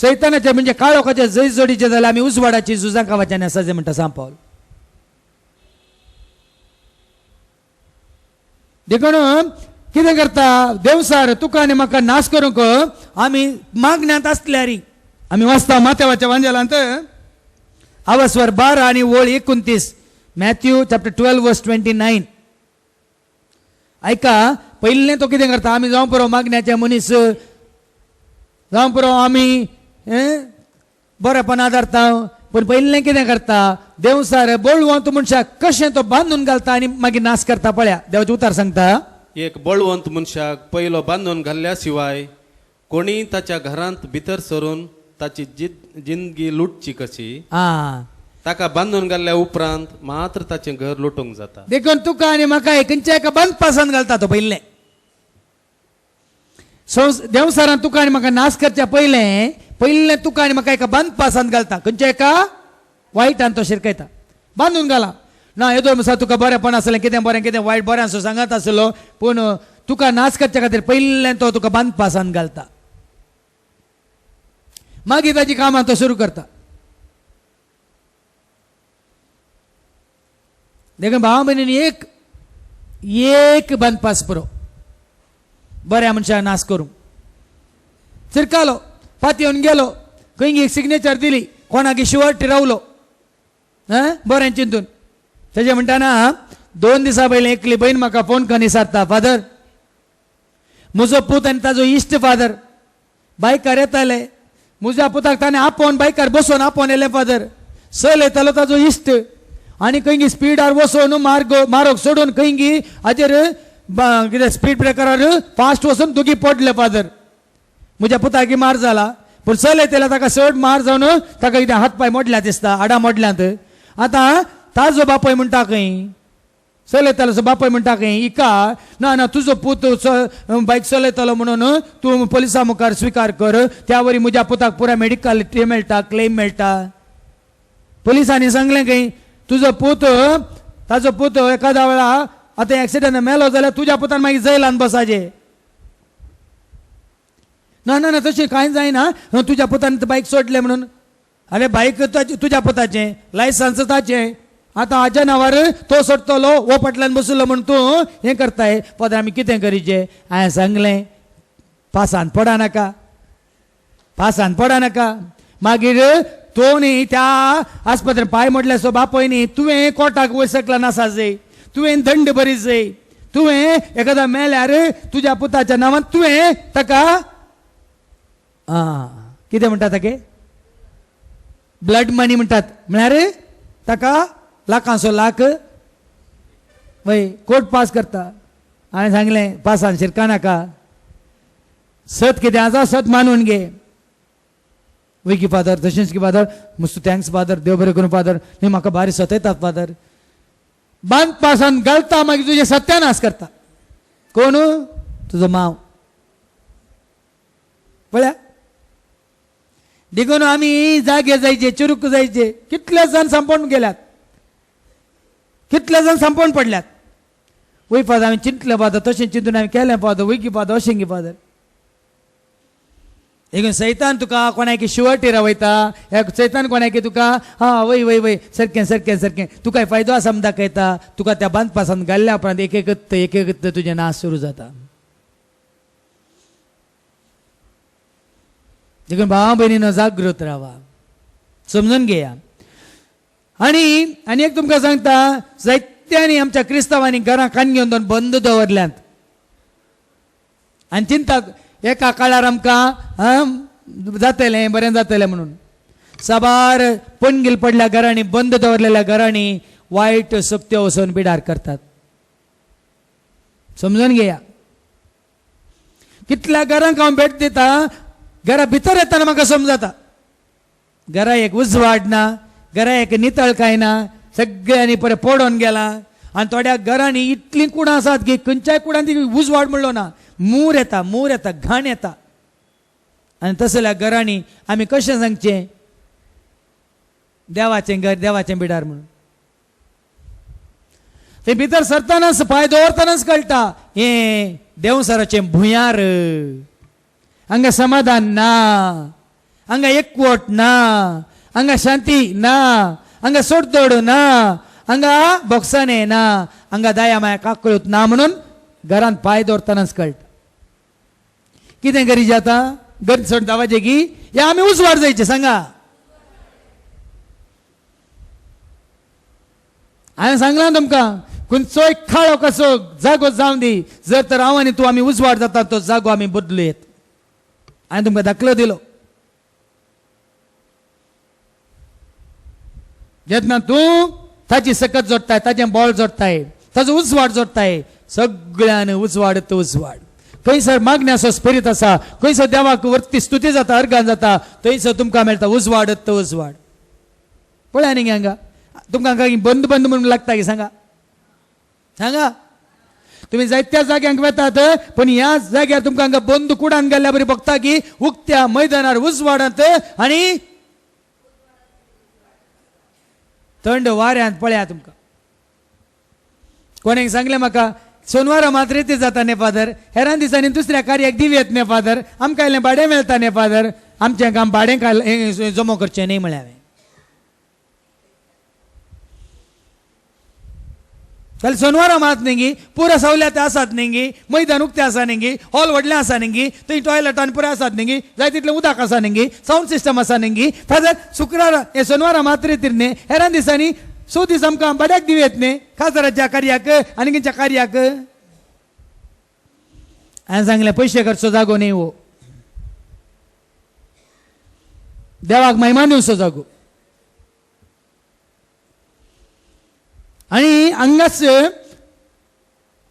सैतानाचे म्हणजे काळोखाचे जैत जोडीचे जाल्यार आमी उजवाडाची झुजां कावाच्यान आसा जे म्हणटा सांग पावल. देखून कितें करता देवसार तुका आनी म्हाका नाश करूंक आमी मागण्यांत आसल्यार आमी वाचता माथेवाच्या वांजेलांत आवस्वर 12 आनी ओळ 29 मॅथ्यू चॅप्टर 12 वर्स 29. ऐका पयलें तो कितें करता आमी जावं पुरो मागण्याचे मनीस जावं पुरो आमी बरेपण आदारता पण पयलें कितें करता देवसार बोळवंत मनशाक कशें तो बांदून घालता आनी मागीर नाश करता पळया. देवाचें उतार सांगता एक बळवंत मनशाक पयलो बांदून घाल्ल्या शिवाय कोणी ताच्या घरांत भितर सरून ताची जिंदगी लुटची कशी ताका बांदून घाल्ल्या उपरांत मात्र ताचें घर लुटूंक जाता. देखून तुका आनी म्हाका खंयच्या एका बंद पासान घालता तो पयलें. देवसारान तुका आनी म्हाका नाश करच्या पयलें तुका आनी म्हाका एका बंद पासान घालता खंयच्या एका वायटान तो शिरकयता बांदून घाला ना येदो दिसा तुका बरेंपण आसलें कितें बरें कितें वायट बरें आसूं सांगत आसलो पूण तुका नाश करच्या खातीर पयलें तो तुका बंद पासान घालता मागीर ताची कामां तो सुरू करता. देखून भावा भयणींनी एक बंद पास पुरो बऱ्या मनशाक नाश करूं चिरकालो पातयेवन गेलो खंय एक सिग्नेचर दिली कोणाक शिवट रावलो बरें चिंतून तेजे म्हणटाना 2 दिसां पयलीं एकली बहीण म्हाका फोन करून विचारता फादर म्हजो पूत आनी ताजो इश्ट फादर बायकार येताले म्हज्या पुताक ताणें आपोवन बायकार बसोवन आपोवन येलें फादर सल येतालो ताजो इश्ट आनी खंय स्पीडार वचून मार्ग सोडून खंय हाजेर कितें स्पीड ब्रेकरार फास्ट वचून दोगी पडले फादर म्हज्या पुताक मार जाला पूण चल येतले ताका चड मार जावन ताका कितें हात पाय मोडल्यात दिसता आडा मोडल्यात. आतां ताजो बापूय म्हणटा खंय चलयतालो बापूय म्हणटा खंय इका ना तुजो पूत बायक चलयतालो म्हणून तूं पुलिसा मुखार स्विकार कर त्या वरी म्हज्या पुताक पुराय मेडिकल मेळटा क्लेम मेळटा. पुलिसांनी सांगलें खंय तुजो पूत ताजो पूत एखाद्या वेळा आतां एक्सिडंट मेलो जाल्यार तुज्या पुतान मागीर जैलान बसाचे. ना तशें कांय जायना तुज्या पुतान बायक सोडलें म्हणून अरे बायक तुज्या पुताचें लायसन्स ताचें आतां हाज्या नांवार तो सोडटलो हो फाटल्यान बसलो म्हूण तूं हें करताय फादर आमी कितें करीचें. हांवें सांगलें पासान पडा नाका मागीर तो न्ही त्या आस्पत्रेन पांय मोडल्याचो बापय न्ही तुवें कोर्टाक वयसकला नासा जाय तुवें दंड भरी जाय तुवें एखादा मेल्यार तुज्या पुताच्या नांवान तुवें ताका कितें म्हणटा ताका ब्लड मनी म्हणटात म्हळ्यार ताका लाखांचो लाख वय कोर्ट पास करता. हांवें सांगलें पासान शिरका नाका सत कितें आसा सत मानून घे वय की फादर तशेंच की फादर मस्त थँक्स फादर देव बरें करूं फादर न्ही म्हाका भारी सतयतात फादर बांद पासान घालता मागीर तुजें सत्यानाश करता कोण तुजो मांव पळया. देखून आमी जागे जायचे चुरूक जायचे कितले जाण संपोवन गेल्यात कितले जाण संपोवन पडल्यात वय फादर हांवें चिंतलें फादर तशें चिंतून हांवें केलें फादर वय की फादर अशें की फादर. देखून सैतान तुका कोणाकी शिवटी रावयता सैतान कोणाकी तुका वय वय वय सारकें तुका फायदो आसा म्हण दाखयता तुका त्या बांद पासान घाल्ल्या उपरांत एक एक तुजें नाश सुरू जाता. देखून भावा भयणीनो जागृत रावा समजून घेया. आनी एक तुमकां सांगता जायत्यांनी आमच्या क्रिस्तांवांनी घरां कान घेवन दोन बंद दवरल्यात आनी चिंतात एका काळार आमकां जातलें बरें जातलें म्हणून साबार पणगील पडल्या घरांनी बंद दवरलेल्या घरांनी वाईट सक्त्यो वचून बिडार करतात. समजून घेया. कितल्या घरांक हांव भेट दिता, घरा भितर येताना म्हाका समजता घरा एक उजवाड ना, घरा एक नितळकाय ना, सगळ्यांनी पळय पडून गेला. आणि थोड्या घरांनी इतली कुडां आसात की खंयच्याय कुडांत उजवाड म्हणलो ना, मूर येता घाण येता. आणि तसल्या घरांनी आमी कशें सांगचें देवाचें घर देवाचें बिडार म्हणून. ते भितर सरतानाच पांय दवरतानाच कळटा हे देवसराचें भुंयार. हांगा समाधान ना, हांगा एकवट ना, हांगा शांती ना, हांगा सोडतोड ना, हांगा बोगसाणे ना, हांगा दया माया काकळूत ना म्हणून घरांत पांय दवरतानाच कळटा. कितें गरजे जाता घर सोडता वाजे की या आमी उजवाड जायचे सांगा. हांवें सांगलां तुमकां खंयचोय खाळो कसो जागो जावं दी, जर तर हांव आनी तूं आमी उजवाड जाता तो जागो आमी बदलूं येत. हांवें तुमकां दाखलो दिलो. जेन्ना तूं ताची सकत जोडटाय, ताचें बोळ जोडटाय, ताचो उजवाड जोडटाय, सगळ्यान उजवाड तो उजवाड. खंयसर मागण्याचो स्पिरीट आसा, खंयसर देवाक वर्ती स्तुती जाता, अर्गान जाता, थंयसर तुमकां मेळटा उजवाड तो उजवाड. पळय न्ही हांगा तुमकां बंद बंद म्हणून लागता की सांगा सांगा. तुम्ही जायत्या जाग्यांक वेतात पण ह्या जाग्यार तुमकां हांगा बंद कुडान गेल्ल्या बरी बघता की उक्त्या मैदानार उजवाडांत आनी थंड वाऱ्यांत पळया. तुमकां कोणें सांगलें म्हाका सोनवारा मात रेती जाता न्ही फादर, हेरां दिसांनी दुसऱ्या कार्याक दिवी येत न्ही फादर, आमकां इल्लें भाडें मेळटा न्ही फादर, आमचें काम भाडें जमो करचें न्ही म्हळें हांवें. जाल्यार सोनवारा मात न्ही पुरो सवलत आसात न्ही, मैदान उक्तें आसा न्ही, हॉल व्हडलें आसा न्ही, थंय टॉयलेटान पुरो आसात न्ही, जाय तितलें उदक आसा न्ही, सावंड सिस्टम आसा न्ही. फादर शुक्रारा हे सोनवारा मात रेतीर न्ही, हेरां दिसांनी 100 दीस आमकां भाड्याक दिवी येत न्ही खासदाराच्या कार्याक आनी खंयच्या कार्याक. हांवें सांगलें पयशे खर्चो जागो न्ही हो, देवाक महिमा दिवचो जागो. आणि हांगाच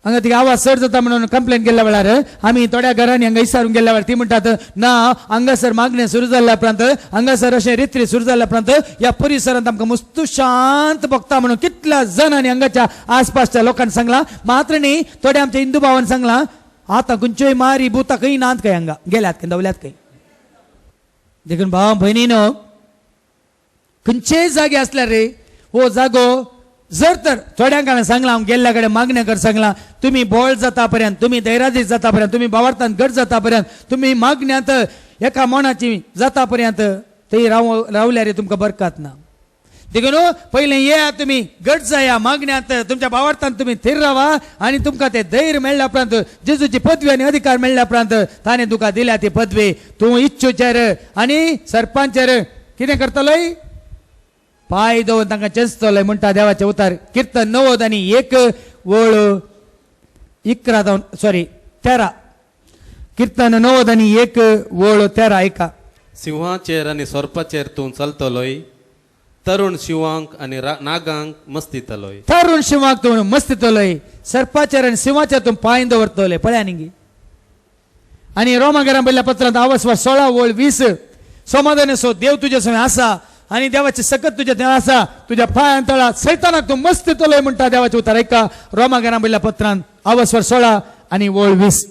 हांगा ती आवाज चड जाता म्हणून कंप्लेन केल्ल्या वेळार आमी थोड्या घरांनी हांगा विचारून गेल्ल्या वेळार ती म्हणटात ना हांगासर मागणें सुरू जाल्ल्या उपरांत, हांगासर अशें रित्री सुरू जाल्ल्या उपरांत ह्या परिसरांत आमकां मस्त शांत भोगता म्हणून कितल्या जाणांनी हांगाच्या आसपासच्या लोकांनी सांगलां. मात्र न्ही थोड्या आमच्या हिंदू भावान सांगलां आतां खंयच्योय मारी बुतां खंय नात खंय, हांगा गेल्यात खंय दवल्यात खंय. देखून भावा भयणीनो खंयचेय जागे आसल्यार रे हो जागो जर तर थोड्यांक हांवें सांगलां, हांव गेल्ल्या कडेन मागण्या कर सांगलां, तुमी बोळ जाता पर्यंत, तुमी दैराजीत जाता पर्यंत, तुमी भावार्थांत घट जाता पर्यंत, तुमी मागण्यांत एका मनाची जाता पर्यंत थंय रावल्यार तुमकां बरकत ना. देखून पयलें येया तुमी घट जाया मागण्यांत, तुमच्या भावार्थांत तुमी थीर रावा आनी तुमकां ते धैर्य मेळ्ळ्या उपरांत जेजूची पदवी आनी अधिकार मेळ्ळ्या उपरांत ताणें तुका दिल्या ती पदवी तूं इच्छूचेर आनी सरपंचाचेर कितें करतलोय पाय दवरून तांकां चेंचतलोय म्हणटा देवाचे उतार. कीर्तन 90 आनी 1 वळ 13 कीर्तन 90 आनी 1 वळ 13 ऐका. सिंहाचेर आनी सोरपाचेर तूं चलतलोय, तरुण शिवांक आनी नागांक मस्तितलोय. तरुण शिवांक तूं मस्तितलोय, सर्पाचेर आनी सिंहाचेर तूं पांय दवरतलोय. पळया न्ही. आनी रोमागेरां बरयल्ल्या पत्रांत आवाज 16 वळ 20 समाधान असो देव तुजे समेत आसा आनी देवाची सकत तुज्या थंय आसा, तुज्या पांयां तळा सैतानाक तूं मस्तितलोय म्हणटा देवाचे उतार ऐका. रोमागेरां बरयल्ल्या पत्रांत आवाज 16 आनी वळ 20.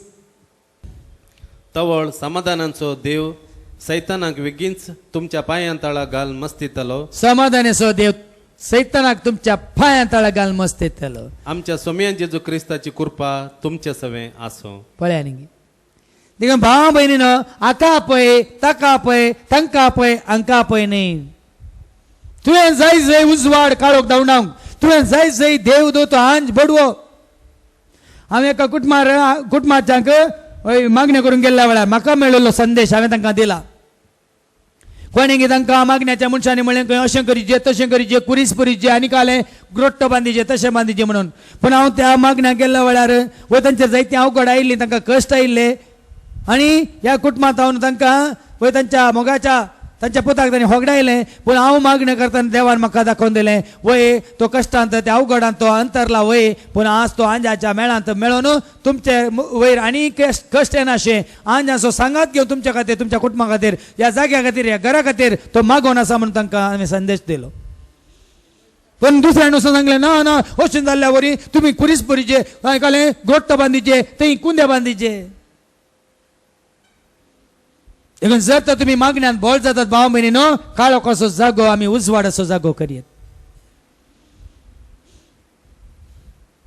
तवळ समाधानाचो देव सैतानाक बेगीनच तुमच्या पांयां तळा घाल मस्तितलो. समाधान असो देव सैतानाक तुमच्या पांयां तळा घाल मस्तितलो. आमच्या सोम्या जेजू क्रिस्ताची कृपा तुमचे सवे आसो. पळया न्ही. देखून भावा भयणीनो आका पळय, ताका पळय, तांकां पळय, हांकां पळय न्ही. तुवें जाय जंय उजवाड काळोख धांवडावंक, तुवें जाय जंय देव दोतो आंज बडवो. हांवें एका कुटुंबाच्यांक मागणी करून गेल्ल्या वेळार म्हाका मेळिल्लो संदेश हांवें तांकां दिला. कोणें कितें तांकां मागण्याच्या मनशांनी म्हणलें खंय अशें करीचे तशें करीचे कुरीस परीचे आनी काले ग्रोट्ट बांदीचे तशें बांदीचे म्हणून. पूण हांव त्या मागण्याक गेल्ल्या वेळार व तांचेर जायती अवघड आयिल्ली, तांकां कश्ट आयिल्ले आनी ह्या कुटुंबांत हांव तांकां वय तांच्या मोगाच्या तांच्या पुताक तांणी होगडायलें पूण हांव मागणें करतना देवान म्हाका दाखोवन दिलें वय तो कश्टांत त्या अवघडांत तो अंतरला वय पूण आज तो आंजाच्या मेळांत मेळोन तुमचे वयर आनी कश्ट येनाशे आंज असो सांगात घेवन तुमच्या खातीर तुमच्या कुटुंबा खातीर ह्या जाग्या खातीर ह्या घरा खातीर तो मागोवन आसा म्हणून तांकां हांवें संदेश दिलो. पण दुसऱ्यान असं सांगलें ना ना अशें जाल्ल्या वरी तुमी कुरिसपुरीचे आयकलें गोट्ट बांदीचे थंय कुंदे बांदीचे. देखून जर तर तुम्ही मागण्यात बोल जातात भाव भयणीनो काळो कसो जागो आमी उजवाड असो जागो करयेत.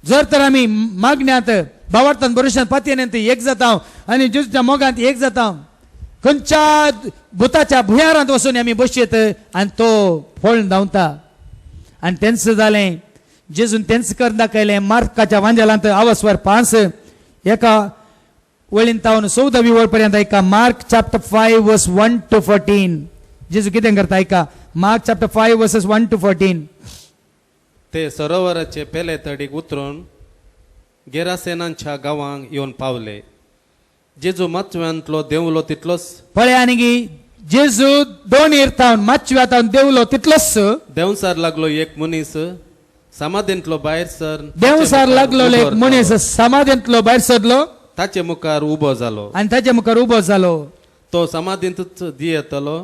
जर तर आमी मागण्यात भावार्थान भरोशान पातयेन एक जाता आनी जुजच्या मोगांत एक जाता खंयच्या भुताच्या भुयारांत वचून आमी बसयेत आनी तो फळ धांवता. आणि त्यांचं जालें जेजून त्यांचं कर दाखयलें मार्काच्या वांजेलांत आवस्वर 5 एका वळीन तावन 14वी वळ पर्यंत ऐका. मार्क चॅप्टर 5 वर्स 1 to 14 जेजू कितें करता ऐका. Mark chapter 5 versus 1 to 14. ते सरोवराचे पेले तडीक उतरून गेरासेनांच्या गांवांक येवन पावले. जेजू माचव्यांतलो देवलो तितलोच पळय आनी की जेजू 2 इर्तावन माचव्या तावन देवलो तितलोच देंवसार लागलो एक मनीस समाधींतलो भायर सर देवसार लागलो एक मनीस समाधींतलो भायर सरलो ताचे मुखार उबो जालो आनी ताचे मुखार उबो जालो. तो समाधींतच दियेतलो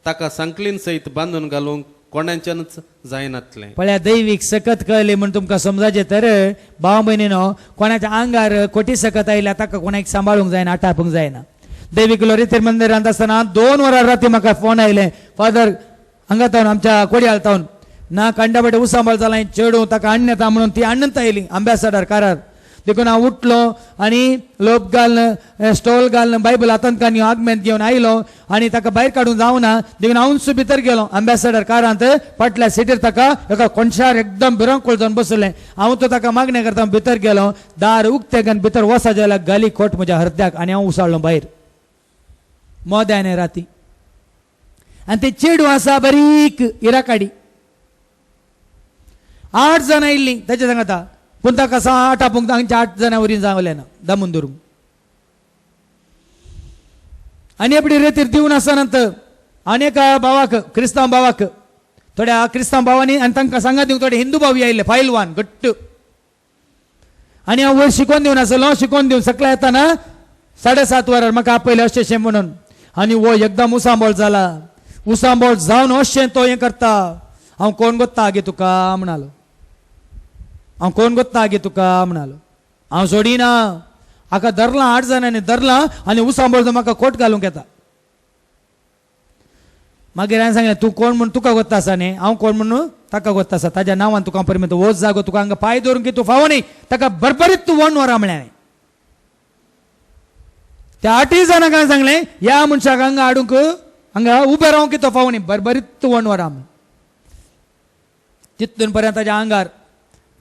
ताका संकलीन सयत बांदून घालूंक कोणाच्यानच जायनातलें. पळया दैवीक सकत कळली म्हण तुमकां समजाचे तर भाव भयणीनो कोणाच्या आंगार खोटी सकत आयल्या ताका कोणाक सांबाळूंक जायना आटापूंक जायना. दैवीक लोरीतेर मंदिरांत आसतना 2 वरां राती म्हाका फोन आयले फादर हांगातावन आमच्या कोडयाळतावन ना कांडाबेटे उसांबळ जालें चेडू ताका हाडून येता म्हणून ती हाडून आयली अंबॅसडर कारार. देखून हांव उठलो आनी लोप घालन स्टॉल घालन बायबल हातांत काडून आगमेंत घेवन आयलो आनी ताका भायर काडूंक जावना. देखून हांवूच भितर गेलो अंबॅसडर कारांत फाटल्या सिटीर ताका एका कोणशार एकदम भिरांकूळ जावन बसलें. हांव तो ताका मागणें करता भितर गेलो दार उक्तें घालन भितर वसा जाल्यार गाली खोट म्हज्या हृदयाक आनी हांव उसाळलो भायर मोद्याने राती. आनी ते चेडू आसा बारीक इराकाडी 8 जाणां आयिल्लीं ताचे सांगता पूण ताका 8 आपूंक तांच्या 8 जाणां वरी जावलें ना दामून धरूंक. आनी एपडी रेतीर दिवन आसताना आनी एका भावाक क्रिस्तांव भावाक थोड्या क्रिस्तांव भावांनी आनी तांकां सांगात दिवंक थोडे हिंदू भावी आयिल्ले फायलवान घट्ट. आनी हांव वयर शिकोवन दिवन आसलो शिकोवन दिवन सकल्या येताना 7:30 वरार म्हाका आपयलें अशें म्हणून आनी वो एकदम उसांबळ जाला. उसांबळ जावन अशें तो हें करता हांव कोण गोत्ता आगे तुका म्हणालो. हांव कोण गोत्ता आगे तुका म्हणालो. हांव सोडिना हाका धरलां 8 जाणांनी धरलां आनी उसांबळ जावन म्हाका कोट घालूंक येता. मागीर हांवें सांगलें तूं कोण म्हूण तुका गोत्ता आसा न्ही हांव कोण म्हणून ताका गोत्ता आसा ताज्या नांवान तुका परमेंत वच जागो तुका हांगा पांय दवरूंक तूं फावो न्ही ताका बरबरीत तूं 1 वरां म्हळें. त्या 8 जाणांक हांवें सांगलें ह्या मनशाक हांगा हाडूंक हांगा उबें रावंक तो फावो न्ही बरबरीत 1 वरां. तितून पर्यंत ताज्या आंगार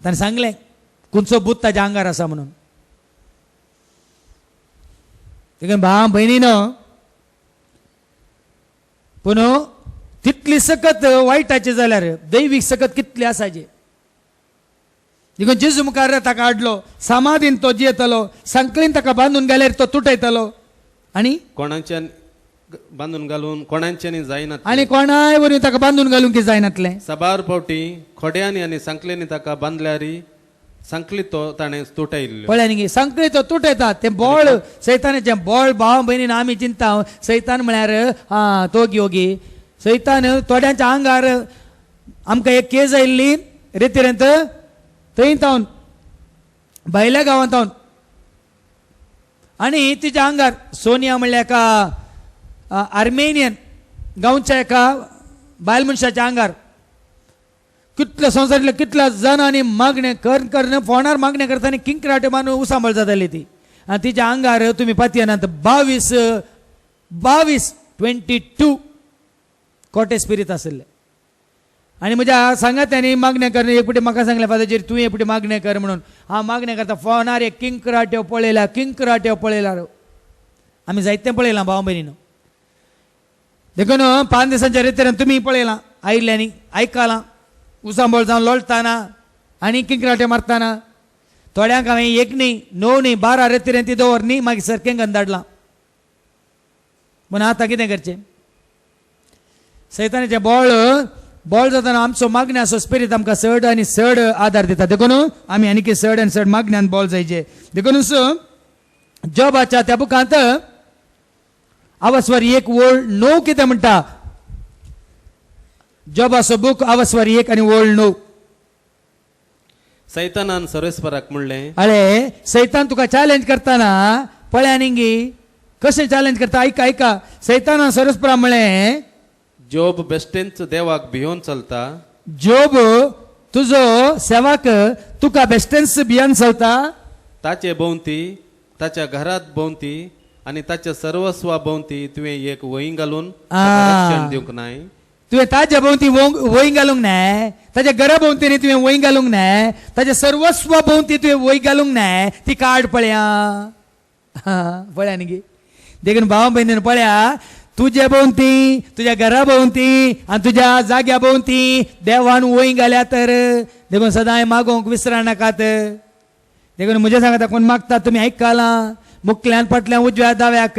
ताणें सांगलें खंयचो भूत ताज्या आंगार आसा म्हणून. देखून भाव भयणीनो पूण तितली सकत वायटाची जाल्यार दैवीक सकत कितली आसाची. देखून जेजू मुखार ताका हाडलो समाधीन तो जियेतलो संकलीन ताका बांदून घाल्यार तो तुटयतलो आनी कोणाच्यान बांदून घालून कोणाच्यानी जायना आनी कोणाय वरी ताका बांदून घालूंक जायनातलें. सबार फावटी खोड्यांनी आनी संकलेनी ताका बांदल्यारी संकली तो ताणें तुटयल्लो. पळय न्ही संकली तो तुटयता तें बळ सैतानाचें बळ भाव भयणीन आमी चिंता सैतान म्हळ्यार तो योगी सैतान थोड्यांच्या आंगार आमकां एक केस आयिल्ली रेतीरेंत थंय तावन भायल्या गांवांत तावन आनी तिच्या आंगार सोनिया म्हणल्यार एका आर्मेनियन गांवच्या एका बायल मनशाच्या आंगार कितल्या संवसारांतल्या कितल्या जाणांनी मागणें कर फोनार मागणें करता आनी किंकराटे मारून उसांबळ जाताली ती. आनी तिच्या आंगार तुमी पातयेनात 22 कोटे स्पिरीत आसले. आनी म्हज्या सांगात्यांनी मागणें कर एकपटी म्हाका सांगलें फादर तूं एकपटी मागणें कर म्हणून हांव मागणें करता फोनार एक किंकराट्यो पळयल्या आमी जायतें पळयलां भाव भयणीनो. देखून 5 दिसांच्या रेतीरेन तुमी पळयलां आयिल्ल्यांनी आयकलां उसांबळ जावन लोळटाना आनी किंकराटे मारतना थोड्यांक हांवें 1 न्ही 9 न्ही 12 रेतीरेन ती दवर न्ही मागीर सर्केंगान धाडलां. पूण आतां कितें करचें सैतानाचे बॉल जाताना आमचो मागण्याचो स्पिरीट आमकां चड आनी चड आदार दिता देखून आमी आनी चड आनी चड मागण्यान बॉल जायचे देखूनच जॉबाच्या त्या बुकांत अवस्वर 1:9 कितें म्हणटा जॉबाचो बूक अवस्वर 1 आनी 9 सैतानान सर्वेस्पराक म्हणलें अळे सैतान तुका चॅलेंज करताना पळया निंगी कशें चॅलेंज करता ऐका सैतानान सर्वेस्परा म्हळें जोब बेश्टेंच देवाक भियोन चलता जोब तुजो सेवाक तुका बेश्टेंच भियान चलता ताचे भोवती ताच्या घरात भोवती आनी ताच्या सर्वस्वा भोवती तुवें एक वही घालून रक्षण दिवंक नाय तुवें ताच्या भोवती वही घालूंक नाय ताच्या घरा भोवती तुवें वही घालूंक नाय ताच्या सर्वस्वा भोवती तुवें वही घालूंक नाय ती कार्ड पळया न्ही देखून भावा भयणीन पळया तुझ्या भोवती तुझ्या घरा भोवती आनी तुझ्या जाग्या भोवती देवान वही घाल्या तर देखून सदांय मागोवंक विसरा नाकात देखून म्हजे सांगता कोण मागता तुमी आयकलां मुखल्यान फाटल्यान उजव्या दाव्याक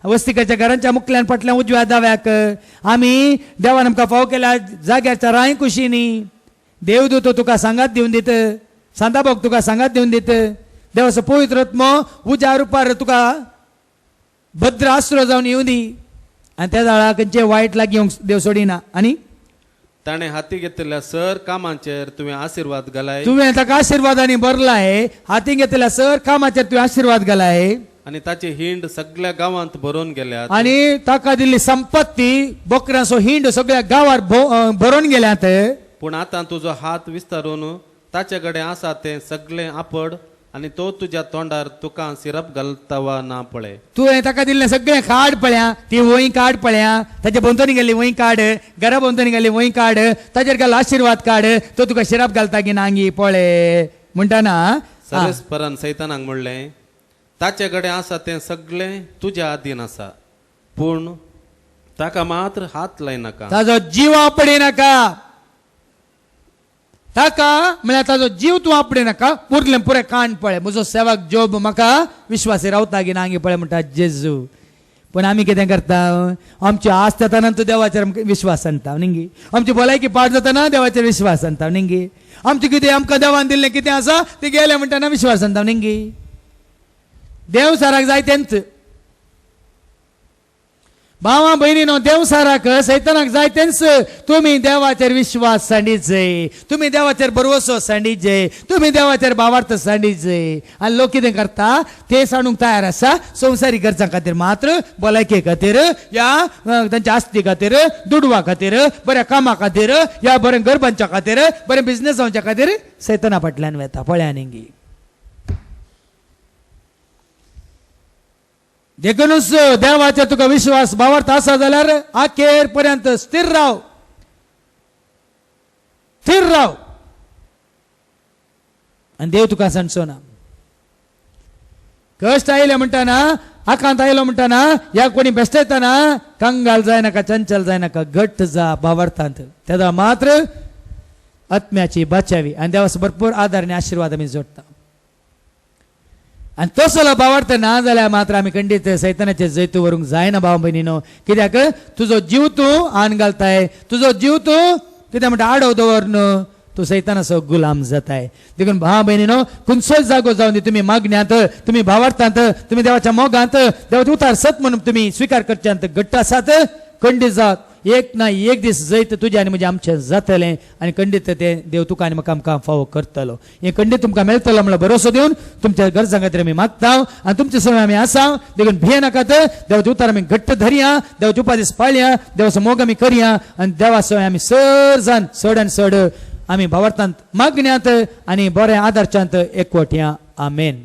वस्तिकाच्या घरांच्या मुखल्यान फाटल्यान उजव्या दाव्याक आमी देवान आमकां फाव केल्या जाग्याच्या राय कुशीनी देवदूत तुका सांगात दिवन दित सांताभोग तुका सांगात दिवन दित देवाचो पवित्र आत्मो उज्या रुपार तुका भद्र आसरो जावन येवं दी आनी त्या जाळा खंयचे वायट लागी येवंक देव सोडिना आनी ताणें हाती घेतिल्ल्या सर कामांचेर तुवें आशिर्वाद घालाय तुवें ताका आशिर्वादांनी भरलाय हाती घेतिल्ल्या सर कामाचेर तुवें आशिर्वाद घालाय आनी ताची हिंड सगळ्या गांवांत भरून गेल्यात आनी ताका दिल्ली संपत्ती बोकरांचो हिंड सगळ्या गांवार भरून गेल्यात पूण आतां तुजो हात विस्तारून ताचे कडेन आसा तें सगळें आपड आनी तो तुज्या तोंडार तुका सिरप घालता वा ना पळय तुवें ताका दिल्लें सगळें कार्ड पळया ती वही कार्ड पळया ताच्या भोंवतणी गेल्ली वही कार्ड घरा भोंवतणी गेल्ली वही कार्ड ताचेर गेल्लो आशिर्वाद कार्ड तो तुका शिरप घालता की नांगी पळय म्हणटाना सर्वेस्परान सैतानाक म्हणलें ताचे कडेन आसा तें सगळें तुज्या आधीन आसा पूण ताका मात्र हात लायनाका ताजो जीव आपडे नाका ताका म्हळ्यार ताजो जीव तूं आपडे नाका उरलें पुरें काण पळय म्हजो सेवक जोब म्हाका विश्वासी रावता की नांगी पळय म्हणटा जेजू पण आमी कितें करता आमची आस्त येताना तूं देवाचेर विश्वास आणटा निंगी आमची भलायकी पाड जाताना देवाचेर विश्वास आणटा निंगी आमचें कितें आमकां देवान दिल्लें कितें आसा तें गेलें म्हणटाना विश्वास आणटा निंगी देव साराक जाय तेंच भावा भयणीनो देव साराक सैतानाक जाय तेंच तुमी देवाचेर विश्वास सांडीचय तुमी देवाचेर भरवसो सांडीचय तुमी देवाचेर भावार्थ सांडीचय आनी लोक कितें करता ते सांडूंक तयार आसा संवसारी गरजां खातीर मात्र भलायके खातीर या तांच्या आस्ती खातीर दुडवा खातीर बऱ्या कामा खातीर या बरें घर बांदच्या खातीर बरें बिझनेस जावच्या खातीर सैताना फाटल्यान वेता पळया निंगी देखूनच देवाचेर तुका विश्वास भावार्थ आसा जाल्यार आखेर पर्यंत स्थिर राव आनी देव तुका सांडचो ना कश्ट आयले म्हणटाना आकांत आयलो म्हणटाना या कोणी बेश्टयताना कंगाल जायनाका चंचल जायनाका घट्ट जा भावार्थांत तेदा मात्र आत्म्याची बाचावी आनी देवाचो भरपूर आदार आनी आशिर्वाद आमी जोडटा आनी तसलो भावार्थ ना जाल्यार मात्र आमी खंडीत सैतानाचे जैतू व्हरूंक जायना भाव भयणीनो कित्याक तुजो जीव तूं आन घालताय तुजो जीव तूं कितें म्हणटा आडव दवरन तूं सैतानाचो गुलाम जाताय देखून भाव भयणीनो खंयचोय जागो जावन दी तुमी मागण्यांत तुमी भावार्थांत तुमी देवाच्या मोगांत देवाचो उतार सत म्हणून तुमी स्विकार करच्यांत घट्ट आसात खंडीत जावत एक ना एक दीस जैत तुझे आनी म्हजें आमचें जातलें आनी खंडीत तें देव तुका आनी म्हाका आमकां फावो करतलो हें खंडीत तुमकां मेळटलो म्हणलो भरोसो दिवन तुमच्या गरजां खातीर आमी मागता आनी तुमचे सगळे आमी आसा देखून भिये नाकात देवाचो उतार आमी घट्ट धरया देवाचे उपादीस पाळया देवाचो मोग आमी करया आनी देवा सवय आमी सर जावन चड आनी चड आमी भावार्थांत मागण्यांत आनी बऱ्या आदारच्यांत एकवट या आमेन.